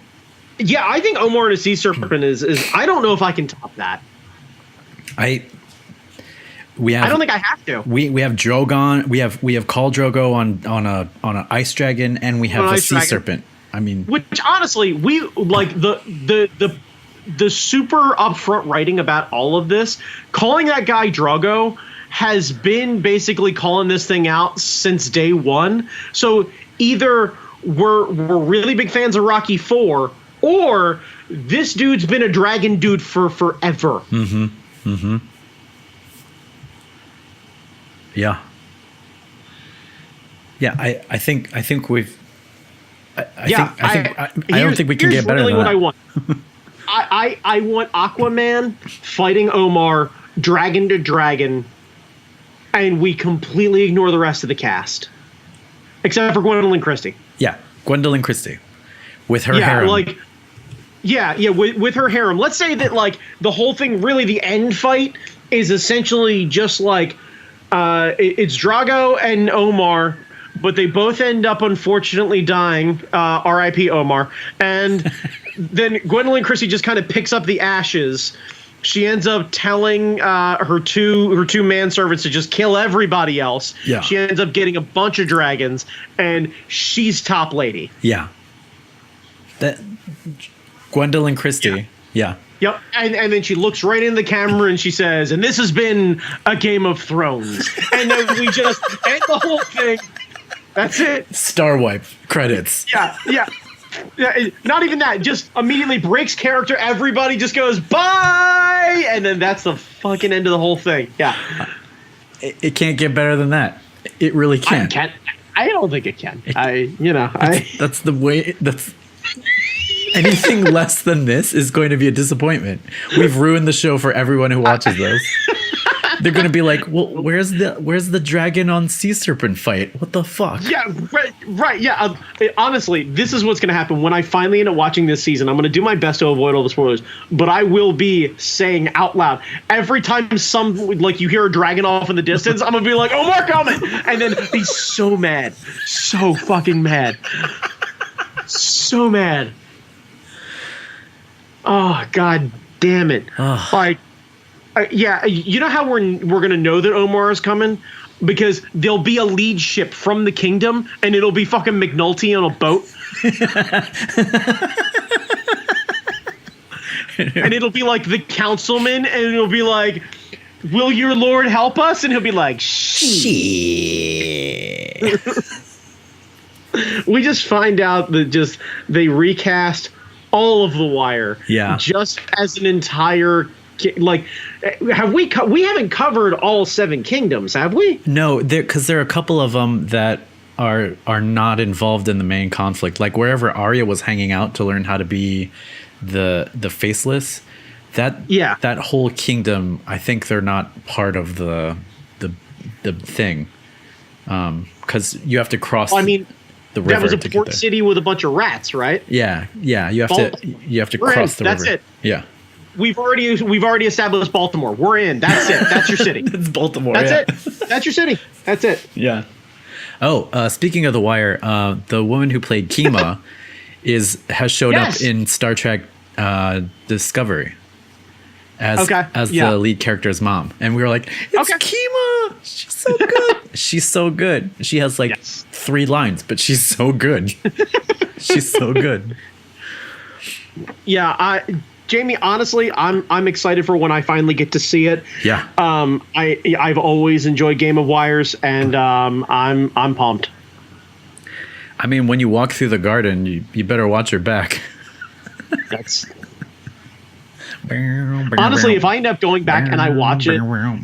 Yeah, I think Omar and a sea serpent is I don't know if I can top that. I don't think I have to.
We have Drogon. We have Khal Drogo on an ice dragon, and we have a sea serpent. I mean,
which honestly, we like the super upfront writing about all of this. Calling that guy Drogo has been basically calling this thing out since day one. So either we're really big fans of Rocky IV, or this dude's been a dragon dude for forever.
Mm-hmm. Mm-hmm. Yeah. Yeah, I think we've. I don't think we can get better than that.
I want. I want Aquaman fighting Omar dragon to dragon, and we completely ignore the rest of the cast, except for Gwendolyn Christie.
Yeah, Gwendolyn Christie with her harem.
With her harem. Let's say that like the whole thing, really, the end fight is essentially just like it's Drago and Omar, but they both end up unfortunately dying. R.I.P. Omar. And then Gwendolyn Christie just kind of picks up the ashes. She ends up telling her two manservants to just kill everybody else.
Yeah.
She ends up getting a bunch of dragons, and she's top lady.
Yeah. That Gwendolyn Christie. Yeah.
Yep. And then she looks right in the camera and she says, "And this has been a Game of Thrones." And then we just end the whole thing. That's it.
Star wipe credits.
Yeah. Not even that. Just immediately breaks character. Everybody just goes, "Bye!" And then that's the fucking end of the whole thing. Yeah.
It can't get better than that. It really can't.
I don't think it can.
That's the way. That's anything less than this is going to be a disappointment. We've ruined the show for everyone who watches this. They're going to be like, "Well, where's the dragon on sea serpent fight? What the fuck?"
Yeah, right. Yeah. Honestly, this is what's going to happen when I finally end up watching this season. I'm going to do my best to avoid all the spoilers, but I will be saying out loud every time you hear a dragon off in the distance, I'm going to be like, "Omar coming," and then be so mad, so fucking mad, so mad. Oh, god damn it! Like. You know how we're gonna know that Omar is coming? Because there'll be a lead ship from the kingdom, and it'll be fucking McNulty on a boat. And it'll be like the councilman, and it'll be like, "Will your lord help us?" And he'll be like, "Shit." We just find out that they recast all of The Wire.
Yeah.
Just as an entire. Like, we haven't covered all 7 kingdoms, have we?
No, because there are a couple of them that are not involved in the main conflict. Like wherever Arya was hanging out to learn how to be the faceless, that whole kingdom, I think they're not part of the thing, because you have to cross.
Well, I mean,
the river.
That was a port city with a bunch of rats, right?
Yeah. You have to cross the river.
That's it.
Yeah.
We've already established Baltimore. We're in. That's it. That's your city.
It's Baltimore.
That's
it.
That's your city. That's it.
Yeah. Oh, speaking of The Wire, the woman who played Kima has showed up in Star Trek Discovery as the lead character's mom, and we were like, "It's Kima. She's so good. She's so good. She has 3 lines, but she's so good. She's so good."
Yeah, Jamie, honestly, I'm excited for when I finally get to see it.
Yeah.
I've always enjoyed Game of Wires, and I'm pumped.
I mean, when you walk through the garden, you better watch your back.
That's honestly, if I end up going back and I watch it,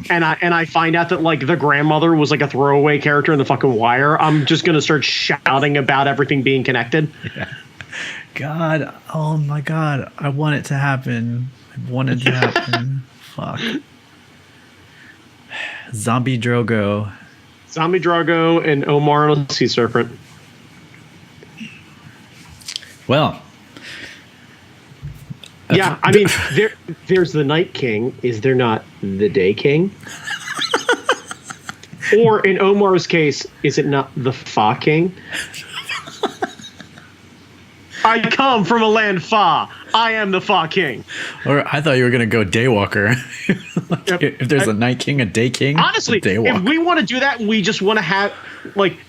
and I find out that the grandmother was a throwaway character in the fucking Wire, I'm just gonna start shouting about everything being connected.
Yeah. God, oh my God, I want it to happen. I want it to happen. Fuck. Zombie Drogo and
Omar on a sea serpent.
Well.
Yeah, I mean, there's the Night King. Is there not the Day King? Or in Omar's case, is it not the Fa King? I come from a land Fa. I am the Fa King.
Or I thought you were going to go Daywalker. If there's a Night King, a Day King,
honestly, if we want to do that and we just want to have,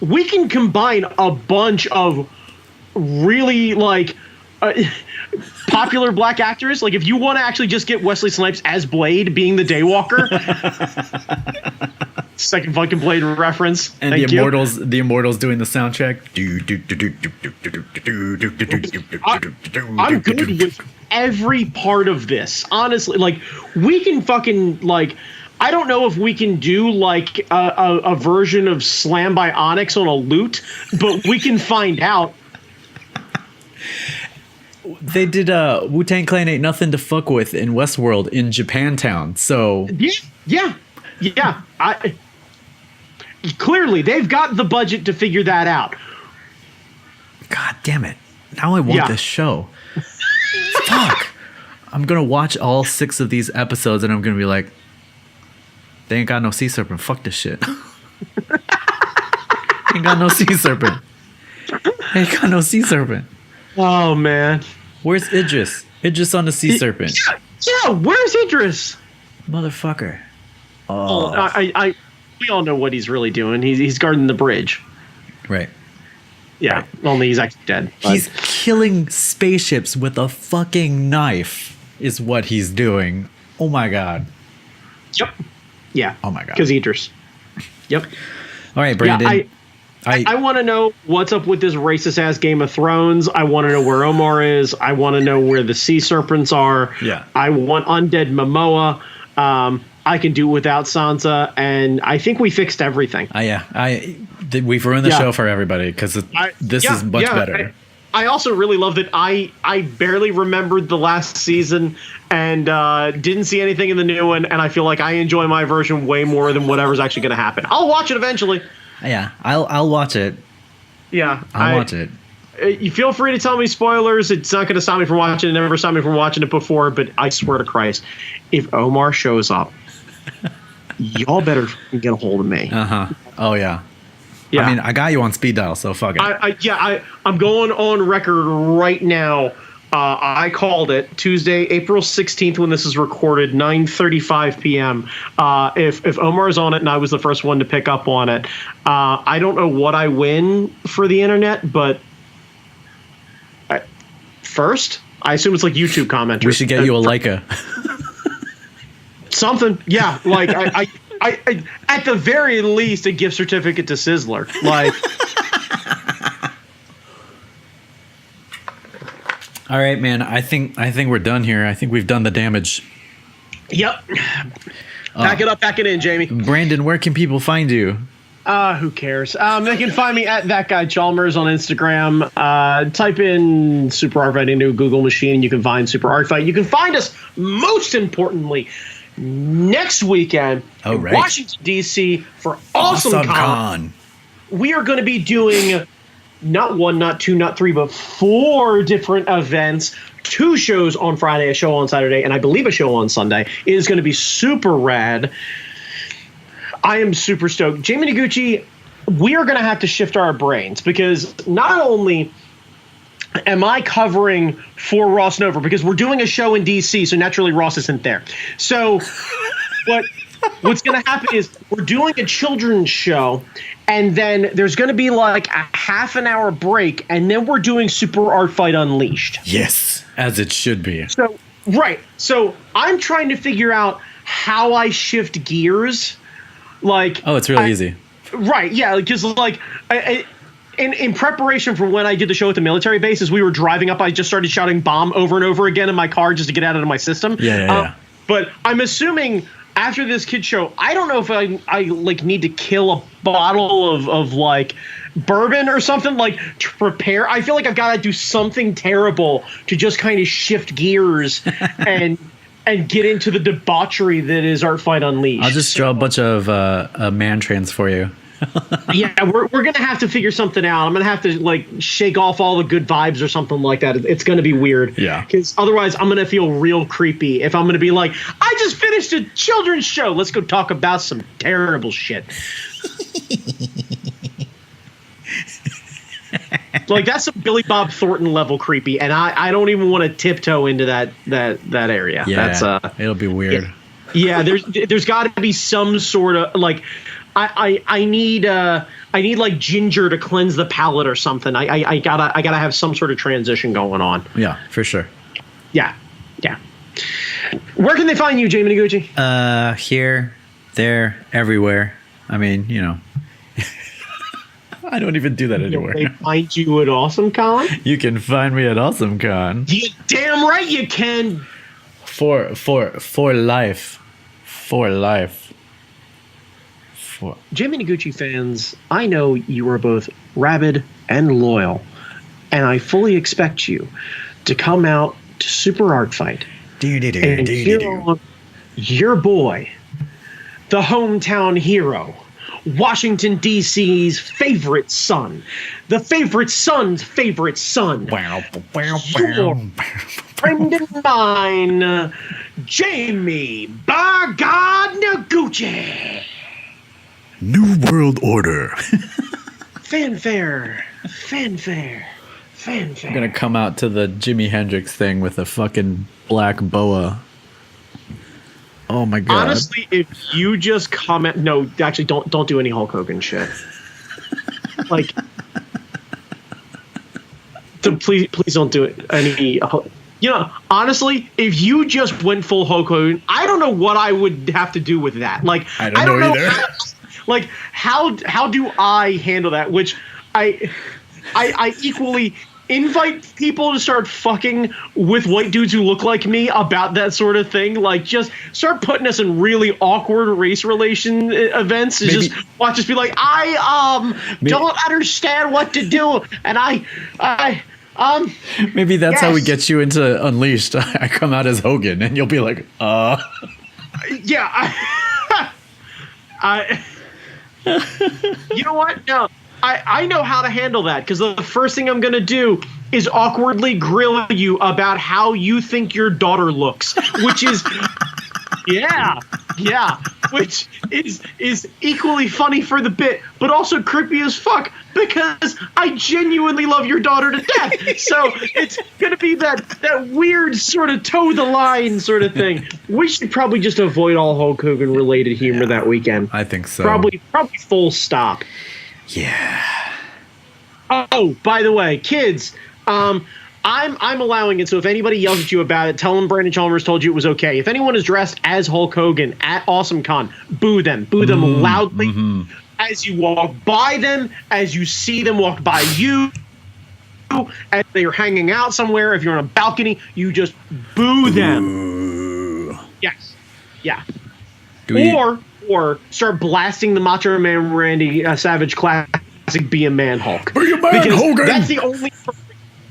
we can combine a bunch of really, popular black actors. If you want to actually just get Wesley Snipes as Blade being the Daywalker. Second fucking Blade reference.
And the Immortals doing the soundtrack.
I'm good with every part of this. Honestly, we can fucking I don't know if we can do a version of Slam by Onyx on a lute, but we can find out.
They did Wu-Tang Clan Ain't Nothing to Fuck With in Westworld in Japantown. So
Yeah. Clearly, they've got the budget to figure that out.
God damn it. Now I want this show. Fuck. I'm going to watch all 6 of these episodes and I'm going to be like, they ain't got no sea serpent. Fuck this shit. Ain't got no sea serpent. Ain't got no sea serpent.
Oh, man.
Where's Idris? Idris on the sea serpent.
Yeah, where's Idris?
Motherfucker.
Oh, we all know what he's really doing. He's guarding the bridge.
Right.
Yeah, only he's actually dead. But.
He's killing spaceships with a fucking knife is what he's doing. Oh my god.
Yep. Yeah.
Oh my god.
Because Idris. Yep.
All right, Brandon.
Yeah, I want to know what's up with this racist ass Game of Thrones. I want to know where Omar is. I want to know where the sea serpents are.
Yeah.
I want undead Momoa. I can do without Sansa, and I think we fixed everything.
We've ruined the show for everybody because this is much better.
I also really love that I barely remembered the last season and didn't see anything in the new one, and I feel like I enjoy my version way more than whatever's actually going to happen. I'll watch it eventually.
Yeah, I'll watch it.
Yeah,
I'll watch it.
You feel free to tell me spoilers. It's not going to stop me from watching it. It never stopped me from watching it before, but I swear to Christ, if Omar shows up, y'all better get a hold of me.
Oh yeah.
Yeah.
I mean, I got you on speed dial, so fuck it.
I'm going on record right now. I called it Tuesday, April 16th, when this is recorded, 9:35 p.m. If Omar's on it and I was the first one to pick up on it, I don't know what I win for the internet, but first, I assume it's like YouTube commenters.
We should get you a Leica.
Something, yeah. Like I at the very least, a gift certificate to Sizzler. Like,
all right, man. I think we're done here. I think we've done the damage.
Yep. Pack it in, Jamie.
Brandon, where can people find you?
Who cares? They can find me at That Guy Chalmers on Instagram. Type in Super Art Fight into a Google machine. You can find Super Art Fight. You can find us, most importantly, next weekend in Washington, D.C. for Awesome Con. We are going to be doing not 1, not 2, not 3, but 4 different events. 2 shows on Friday, a show on Saturday, and I believe a show on Sunday. It is going to be super rad. I am super stoked. Jamie Noguchi, we are going to have to shift our brains because not only am I covering for Ross Nova, because we're doing a show in D.C., so naturally Ross isn't there. So what's going to happen is we're doing a children's show, and then there's going to be like a half an hour break, and then we're doing Super Art Fight Unleashed.
Yes, as it should be. So,
right. So I'm trying to figure out how I shift gears. Like,
oh, it's really easy.
Right, yeah, because like in preparation for when I did the show at the military bases, we were driving up. I just started shouting "bomb" over and over again in my car just to get out of my system.
Yeah.
But I'm assuming after this kid show, I don't know if I like need to kill a bottle of like bourbon or something like to prepare. I feel like I've got to do something terrible to just kind of shift gears and get into the debauchery that is Art Fight Unleashed.
I'll just draw a bunch of man trans for you.
Yeah, we're gonna have to figure something out. I'm gonna have to like shake off all the good vibes or something like that. It's gonna be weird.
Yeah.
Because otherwise, I'm gonna feel real creepy if I'm gonna be like, I just finished a children's show. Let's go talk about some terrible shit. Like that's some Billy Bob Thornton level creepy, and I don't even want to tiptoe into that area.
Yeah,
that's
it'll be weird.
Yeah, there's got to be some sort of like. I need like ginger to cleanse the palate or something. I gotta have some sort of transition going on.
Yeah, for sure.
Yeah. Where can they find you, Jamie Noguchi?
Here, there, everywhere. I mean, you know, I don't even do that anymore.
They find you at Awesome Con?
You can find me at Awesome Con.
You damn right you can.
For life. For life.
Jamie Noguchi fans, I know you are both rabid and loyal, and I fully expect you to come out to Super Art Fight and cheer on your boy, the hometown hero, Washington, D.C.'s favorite son, the favorite son's favorite son, your friend and mine, Jamie by God Noguchi.
New World Order.
Fanfare.
I'm gonna come out to the Jimi Hendrix thing with a fucking black boa. Oh my god.
Honestly, if you just comment, no, actually, don't do any Hulk Hogan shit. Like, please don't do it. Honestly, if you just went full Hulk Hogan, I don't know what I would have to do with that. Like, I don't know either. How do I handle that? Which I equally invite people to start fucking with white dudes who look like me about that sort of thing. Like, just start putting us in really awkward race relation events. And just watch us be like, I don't understand what to do, and
maybe that's how we get you into Unleashed. I come out as Hogan, and you'll be like,
yeah. You know what? No. I know how to handle that, because the first thing I'm going to do is awkwardly grill you about how you think your daughter looks, which is, which is equally funny for the bit, but also creepy as fuck, because I genuinely love your daughter to death. So it's going to be that weird sort of toe the line sort of thing. We should probably just avoid all Hulk Hogan related humor that weekend.
I think so.
Probably full stop.
Yeah.
Oh, by the way, kids, I'm allowing it. So if anybody yells at you about it, tell them Brandon Chalmers told you it was okay. If anyone is dressed as Hulk Hogan at AwesomeCon, boo them. Boo them loudly as you walk by them, as you see them walk by you, as they are hanging out somewhere. If you're on a balcony, you just boo them. Yes. Yeah. Or start blasting the Macho Man Randy Savage classic "Be a Man Hulk."
Be a man, Hogan.
That's the only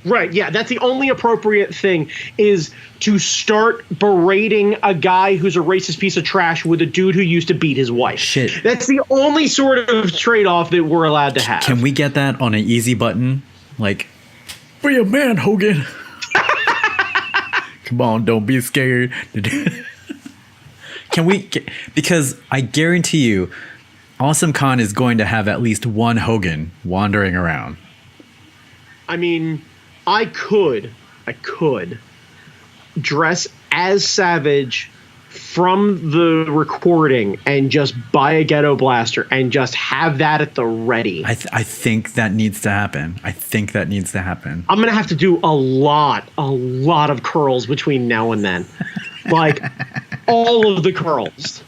right. Yeah, that's the only appropriate thing, is to start berating a guy who's a racist piece of trash with a dude who used to beat his wife.
Shit.
That's the only sort of trade-off that we're allowed to have.
Can we get that on an easy button? Like, be a man, Hogan. Come on, don't be scared. Can we because I guarantee you AwesomeCon is going to have at least one Hogan wandering around.
I mean, I could dress as Savage from the recording and just buy a ghetto blaster and just have that at the ready.
I think that needs to happen.
I'm going to have to do a lot of curls between now and then. Like, all of the curls.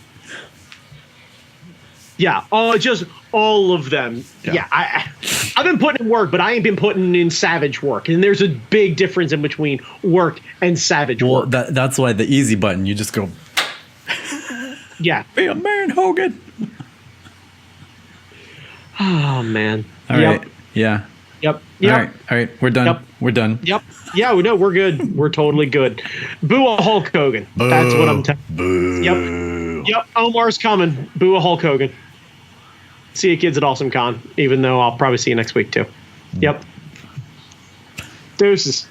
Yeah, just all of them. Yeah, I've been putting in work, but I ain't been putting in Savage work. And there's a big difference in between work and Savage work.
Well, that's why the easy button, you just go,
yeah.
Be a man, Hogan.
Oh, man.
All right. Yeah.
Yep.
All right. We're done.
Yep.
We're done.
Yep. Yeah, we know we're good. We're totally good. Boo a Hulk Hogan.
Boo.
That's what I'm telling
Boo.
you. Yep. Omar's coming. Boo a Hulk Hogan. See you kids at AwesomeCon, even though I'll probably see you next week too. Yep. Deuces.